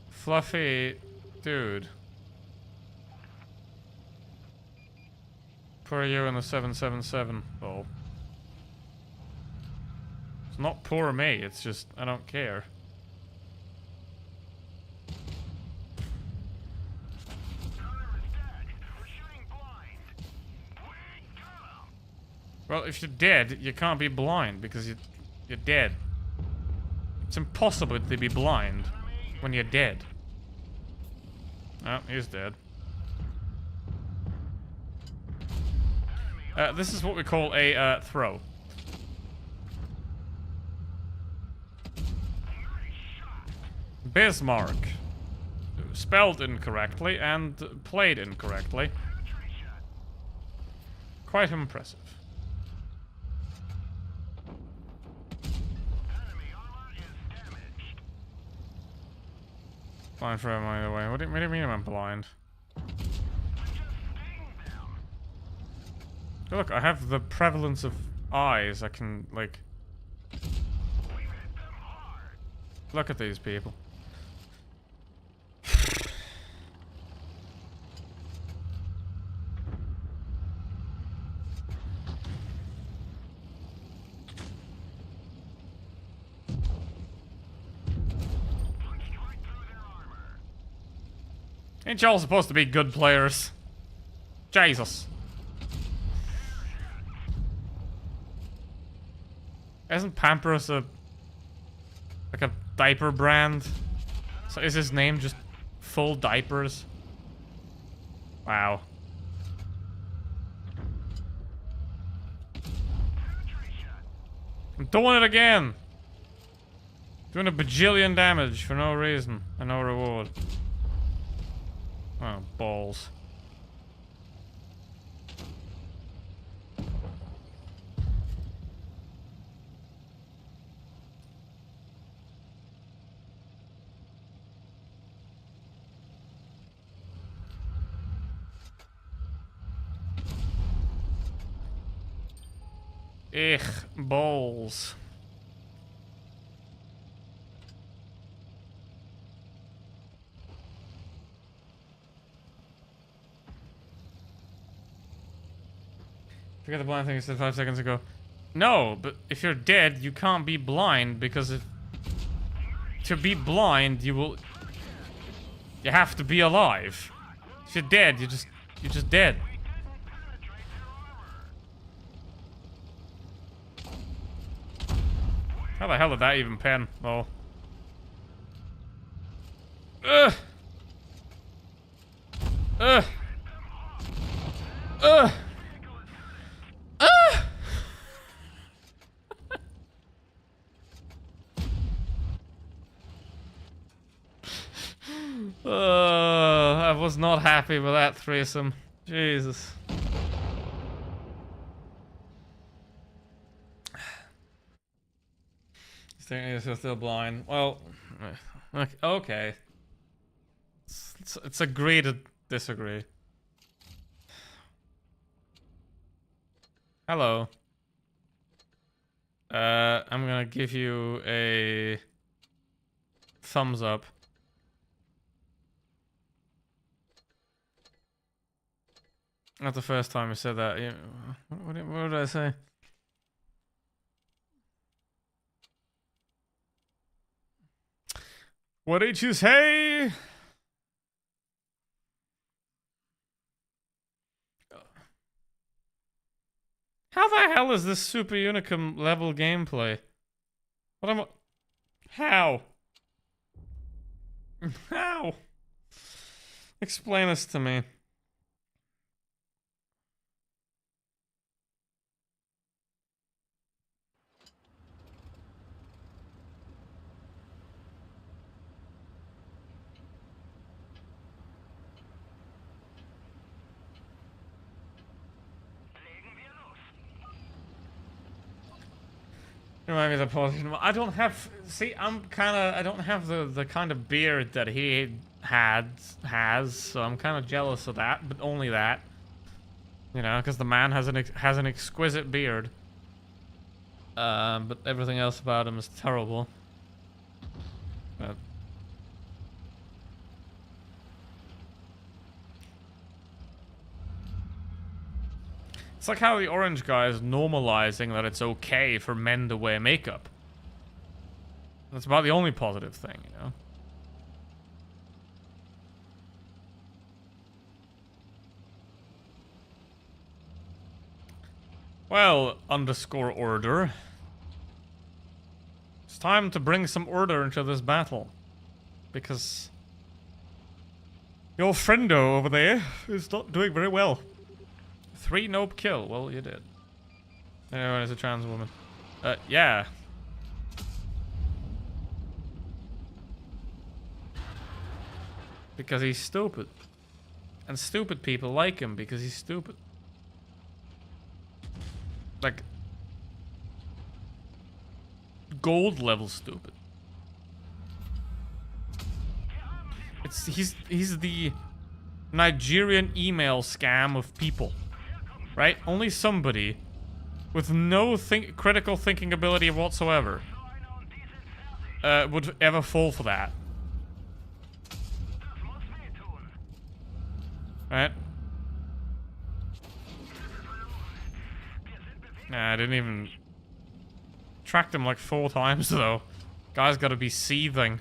fluffy dude. Poor you in the 777. Oh. It's not poor me, it's just I don't care. Well, if you're dead, you can't be blind because you're dead. It's impossible to be blind when you're dead. Oh, he's dead. This is what we call a throw. Bismarck. Spelled incorrectly and played incorrectly. Quite impressive. Blind for him either way. What do you mean I'm blind? Look, I have the prevalence of eyes. I can, like... Look at these people. Ain't y'all supposed to be good players? Jesus. Isn't Pampers like a diaper brand? So is his name just full diapers? Wow. I'm doing it again! Doing a bajillion damage for no reason and no reward. Oh, balls. Ich, balls. Forget the blind thing you said 5 seconds ago. No, but if you're dead, you can't be blind because if to be blind, you have to be alive. If you're dead, you're just dead. How the hell did that even pen? Oh. Ugh. Ugh. Ugh. I was not happy with that threesome. Jesus. You're still blind. Well, okay. It's agree to disagree. Hello. I'm gonna give you a thumbs up. Not the first time I said that. Yeah. What did I say? What did you say? How the hell is this Super Unicum level gameplay? What am I... How? How? Explain this to me. Remind me of the politician. I don't have. See, I don't have the kind of beard that he has. So I'm kind of jealous of that, but only that. You know, because the man has an exquisite beard. But everything else about him is terrible. But it's like how the orange guy is normalizing that it's okay for men to wear makeup. That's about the only positive thing, you know? Well, underscore order. It's time to bring some order into this battle. Because your friendo over there is not doing very well. 3 nope kill. Well, you did. Anyone is a trans woman. Yeah. Because he's stupid. And stupid people like him because he's stupid. Like... gold level stupid. He's the Nigerian email scam of people. Right? Only somebody with no critical thinking ability whatsoever would ever fall for that. Right? Nah, I didn't even tracked him like 4 times though. Guy's gotta be seething.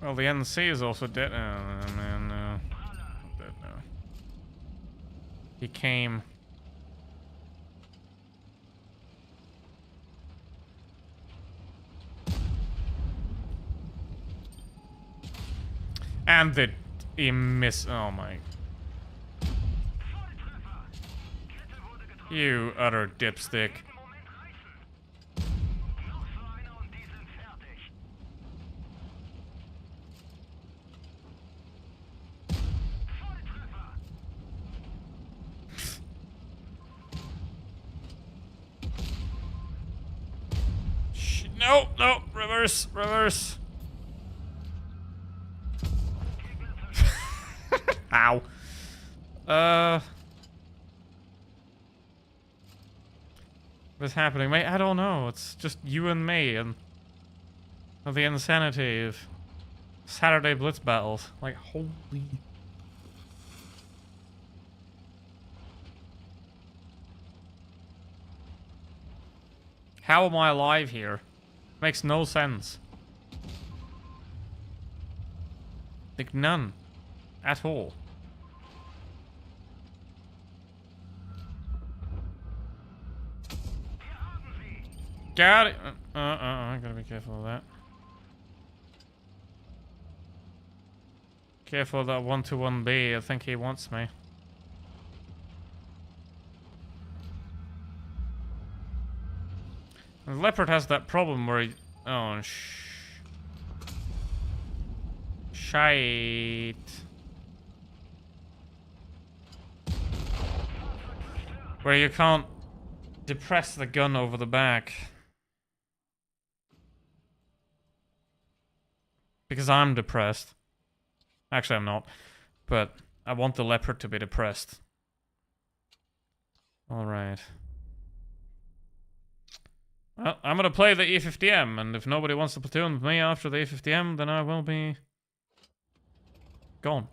Well, the NC is also dead. Oh, man, no. Dead now. He came. And he missed. Oh my. You utter dipstick. No, no, reverse, reverse. Ow. What's happening, mate? I don't know. It's just you and me and the insanity of Saturday Blitz battles. Like, holy... How am I alive here? Makes no sense. Like, none. At all. Got it! I gotta be careful of that. Careful of that 121B, I think he wants me. And Leopard has that problem where he... Oh, shite. Where you can't depress the gun over the back. Because I'm depressed. Actually, I'm not. But I want the Leopard to be depressed. Alright. Well, I'm gonna play the E50M, and if nobody wants to platoon with me after the E50M, then I will be... gone.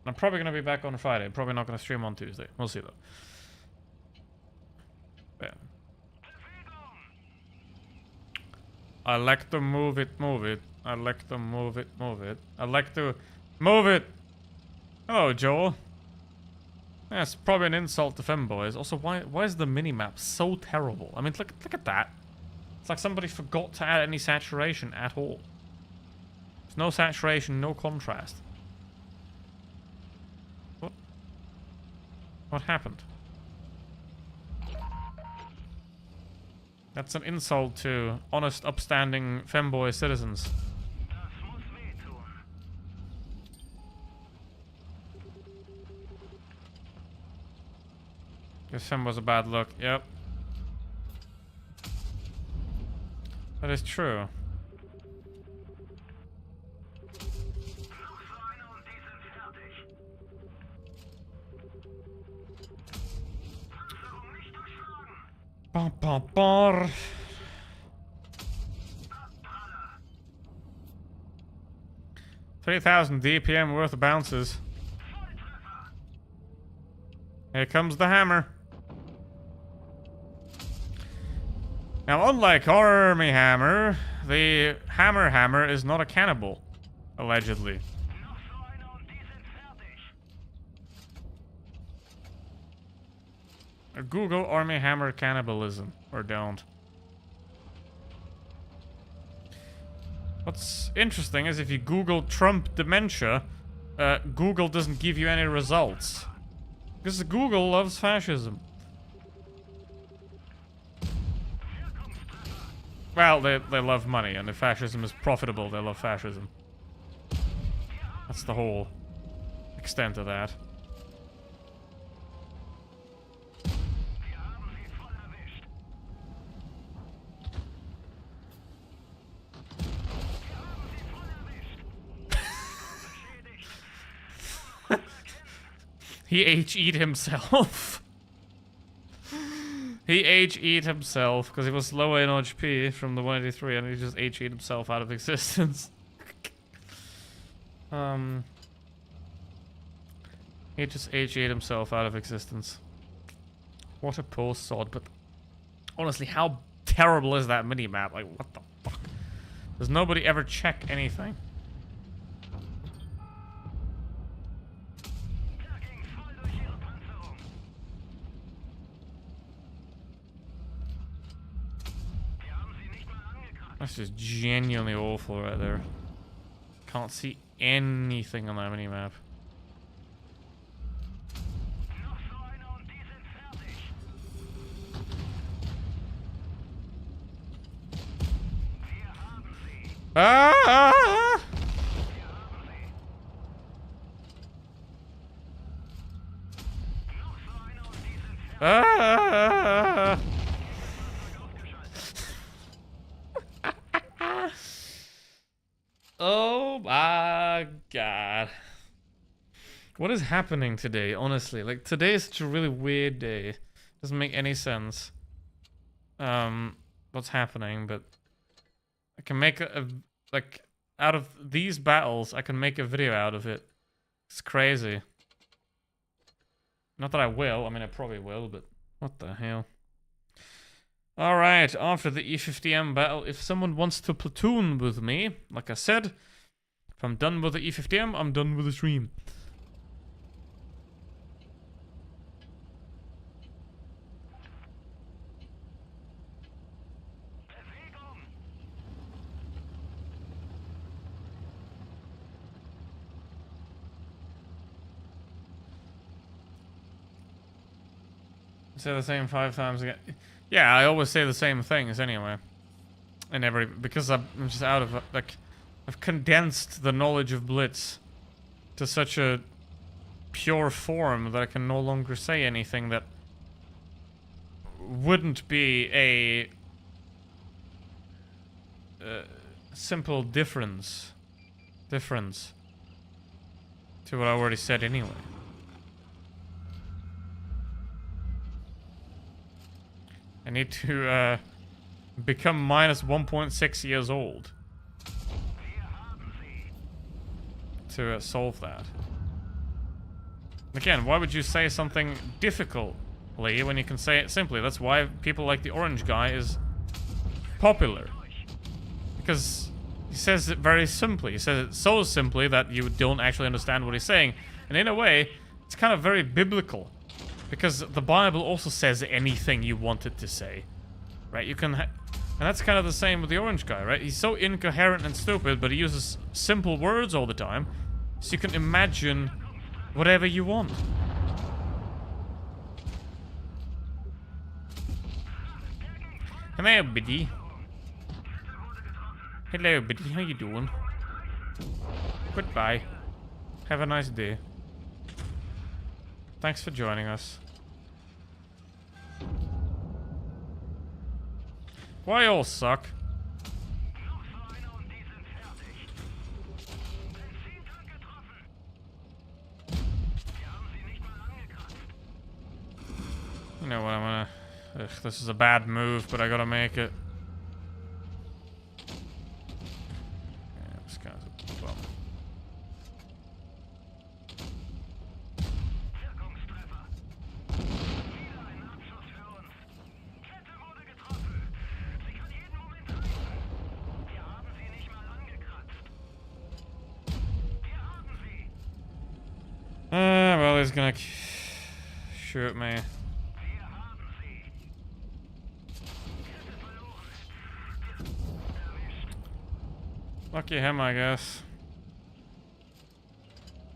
I'm probably gonna be back on Friday. Probably not gonna stream on Tuesday. We'll see though. Yeah. I like to move it, move it. I like to move it, move it. I like to move it! Hello, Joel. That's probably an insult to femboys. Also, why is the minimap so terrible? I mean, look at that. It's like somebody forgot to add any saturation at all. There's no saturation, no contrast. What happened? That's an insult to honest, upstanding femboy citizens. Guess fem was a bad look. Yep. That is true. Bum, bum, bum. $3,000 DPM worth of bounces. Here comes the hammer. Now, unlike Army Hammer, the Hammer is not a cannibal, allegedly. Google Army Hammer cannibalism, or don't. What's interesting is if you Google Trump dementia, Google doesn't give you any results. Because Google loves fascism. Well, they love money, and if fascism is profitable, they love fascism. That's the whole extent of that. He H-eat himself. He H-eat himself because he was low in HP from the 183 and he just H-eat himself out of existence. He just H-eat himself out of existence. What a poor sod, but honestly, how terrible is that mini-map? Like, what the fuck? Does nobody ever check anything? That's just genuinely awful right there. Can't see anything on that minimap. Ah! Ah! Oh Oh my god. What is happening today, honestly? Like, today is such a really weird day. Doesn't make any sense. What's happening, but I can make like, out of these battles, I can make a video out of it. It's crazy. Not that I will, I mean, I probably will, but what the hell? Alright, after the E50M battle, if someone wants to platoon with me, like I said, if I'm done with the E50M, I'm done with the stream. Say the same 5 times again. Yeah, I always say the same things anyway. And because I'm just out of, like, I've condensed the knowledge of Blitz to such a pure form that I can no longer say anything that wouldn't be a simple difference to what I already said anyway. I need to become minus 1.6 years old to solve that. Again, why would you say something difficultly when you can say it simply? That's why people like the orange guy is popular. Because he says it very simply. He says it so simply that you don't actually understand what he's saying. And in a way, it's kind of very biblical. Because the Bible also says anything you want it to say. Right? You can... and that's kind of the same with the orange guy, right? He's so incoherent and stupid, but he uses simple words all the time. So you can imagine whatever you want. Hello, Biddy. Hello, Biddy. How you doing? Goodbye. Have a nice day. Thanks for joining us. Why all suck? You know what, I'm gonna... ugh, this is a bad move, but I gotta make it. Yeah, this guy's a bum. Well, he's gonna shoot me. Lucky him, I guess.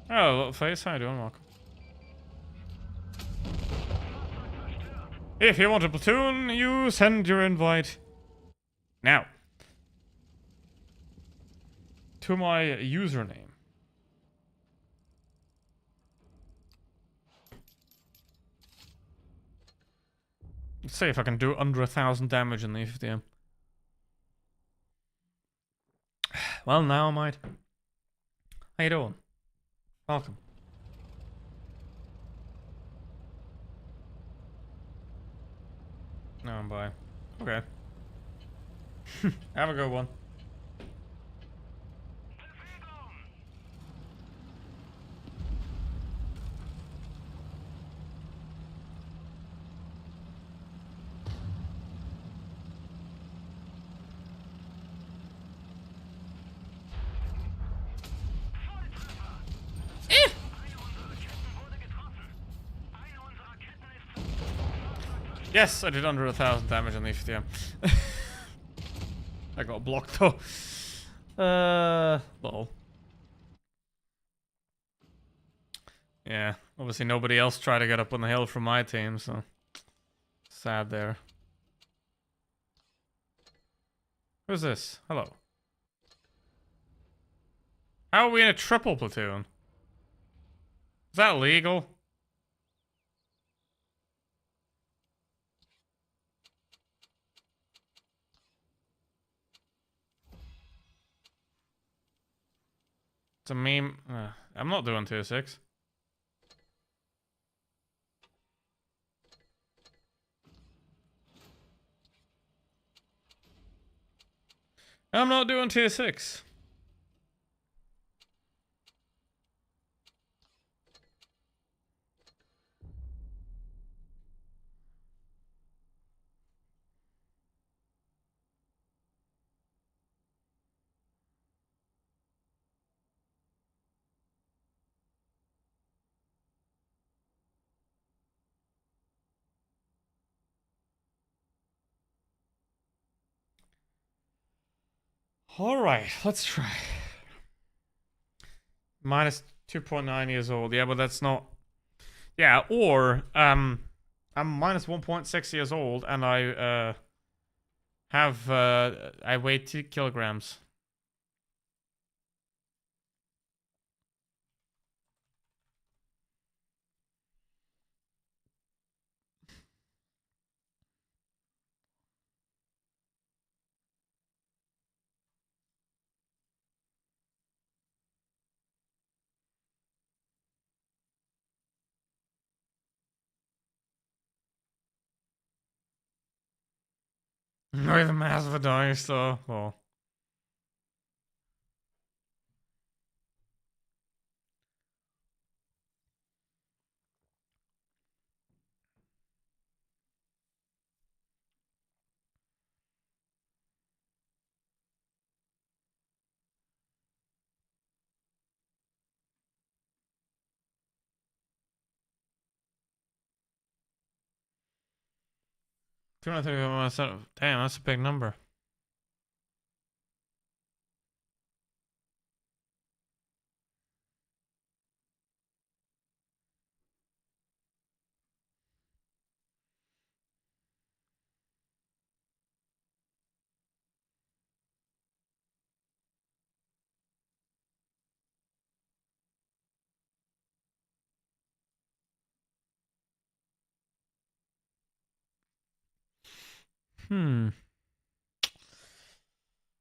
Oh, little face, how you doing? Welcome. If you want a platoon, you send your invite now to my username. Let's see if I can do under 1,000 damage in the E50M. Well, now I might. How you doing? Welcome. No, I'm by. Okay. Have a good one. Yes, I did under 1,000 damage on the EFTM. I got blocked though. Lol. Yeah, obviously nobody else tried to get up on the hill from my team, so sad there. Who's this? Hello. How are we in a triple platoon? Is that legal? It's a meme. I'm not doing tier 6. I'm not doing tier 6. Alright, let's try. Minus 2.9 years old. Yeah, but that's not... Yeah, or, I'm minus 1.6 years old, and I weigh 2 kilograms. With a massive of a dinosaur. Oh. Damn, that's a big number.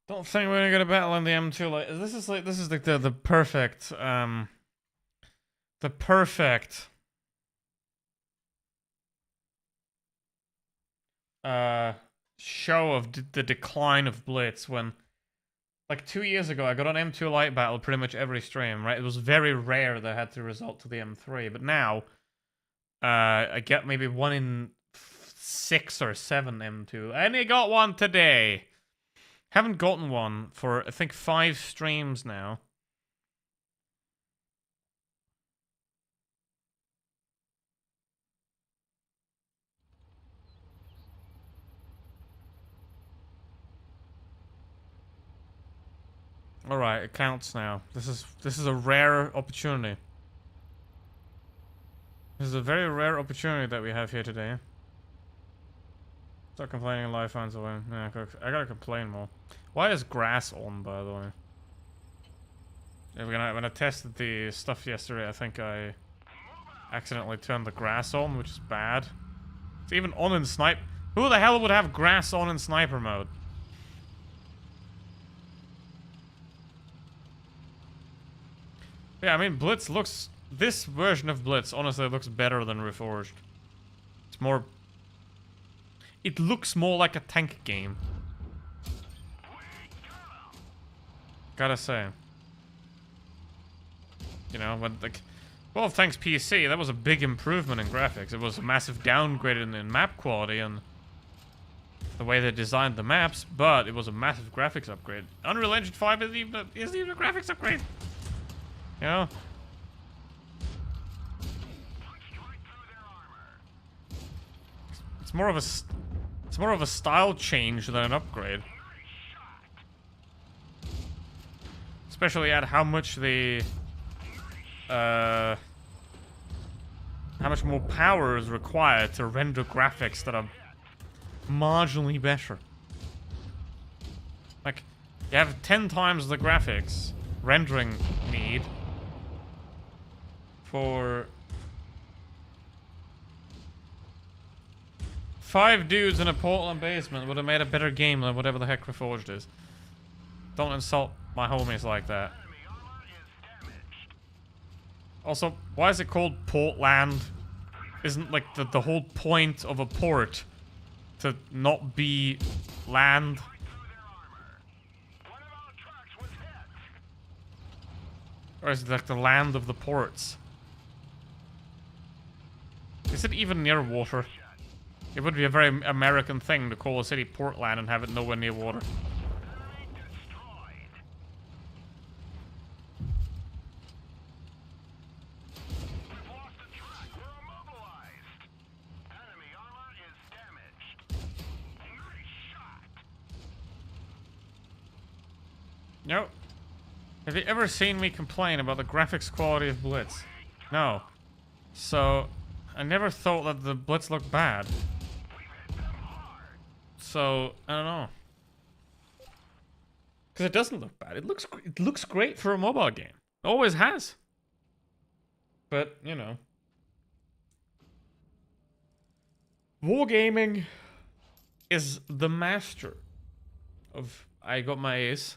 Don't think we're gonna get a battle in the M2 like this is like the perfect show of the decline of Blitz when like 2 years ago I got an M2 light battle pretty much every stream, right? It was very rare that I had to resort to the M3, but now I get maybe 1 in 6 or 7 M2. And I got one today. Haven't gotten one for I think 5 streams now. All right, it counts now. This is a rare opportunity. This is a very rare opportunity that we have here today. Stop complaining, life finds a way. Yeah, I gotta complain more. Why is grass on, by the way? Yeah, when I tested the stuff yesterday, I think I accidentally turned the grass on, which is bad. It's even on in snipe. Who the hell would have grass on in sniper mode? Yeah, I mean, Blitz looks... This version of Blitz, honestly, looks better than Reforged. It's more... It looks more like a tank game. Gotta say. You know, when, like... Well, of Tanks PC, that was a big improvement in graphics. It was a massive downgrade in map quality and... the way they designed the maps, but it was a massive graphics upgrade. Unreal Engine 5 isn't even a graphics upgrade. You know? It's more of a style change than an upgrade. Especially at how much the how much more power is required to render graphics that are marginally better. Like, you have 10 times the graphics rendering need for 5 dudes in a Portland basement would have made a better game than whatever the heck Reforged is. Don't insult my homies like that. Also, why is it called Portland? Isn't like the whole point of a port to not be land? Or is it like the land of the ports? Is it even near water? It would be a very American thing to call a city Portland and have it nowhere near water. No. Have you ever seen me complain about the graphics quality of Blitz? No. So, I never thought that the Blitz looked bad. So, I don't know. Because it doesn't look bad. It looks great for a mobile game. It always has. But, you know. Wargaming is the master of... I got my ace.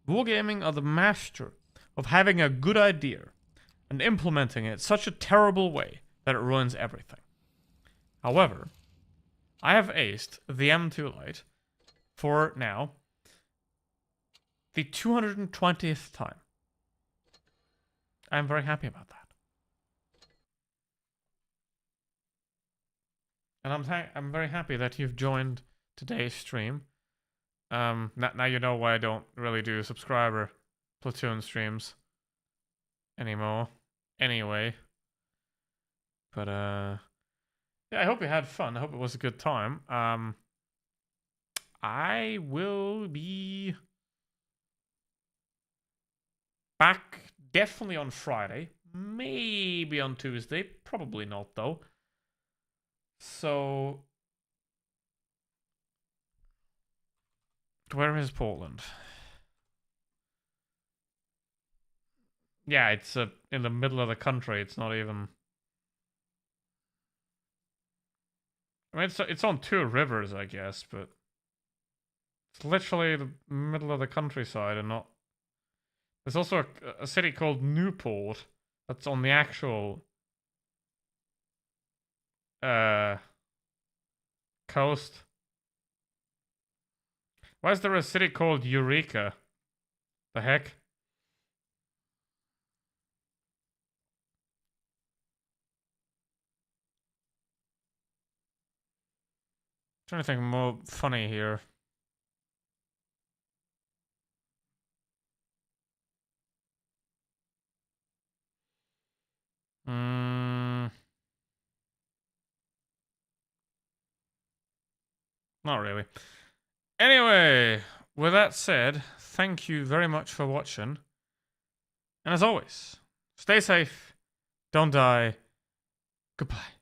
Wargaming are the master of having a good idea and implementing it such a terrible way that it ruins everything. However, I have aced the M2 Lite for now the 220th time. I'm very happy about that. And I'm very happy that you've joined today's stream. Now you know why I don't really do subscriber Platoon streams anymore. Anyway. But, yeah, I hope you had fun. I hope it was a good time. I will be back definitely on Friday. Maybe on Tuesday. Probably not, though. So... Where is Portland? Yeah, it's in the middle of the country. It's not even... I mean, it's on two rivers, I guess, but... It's literally the middle of the countryside and not... There's also a city called Newport that's on the actual... coast. Why is there a city called Eureka? The heck? Trying to think more funny here. Not really. Anyway, with that said, thank you very much for watching. And as always, stay safe, don't die, goodbye.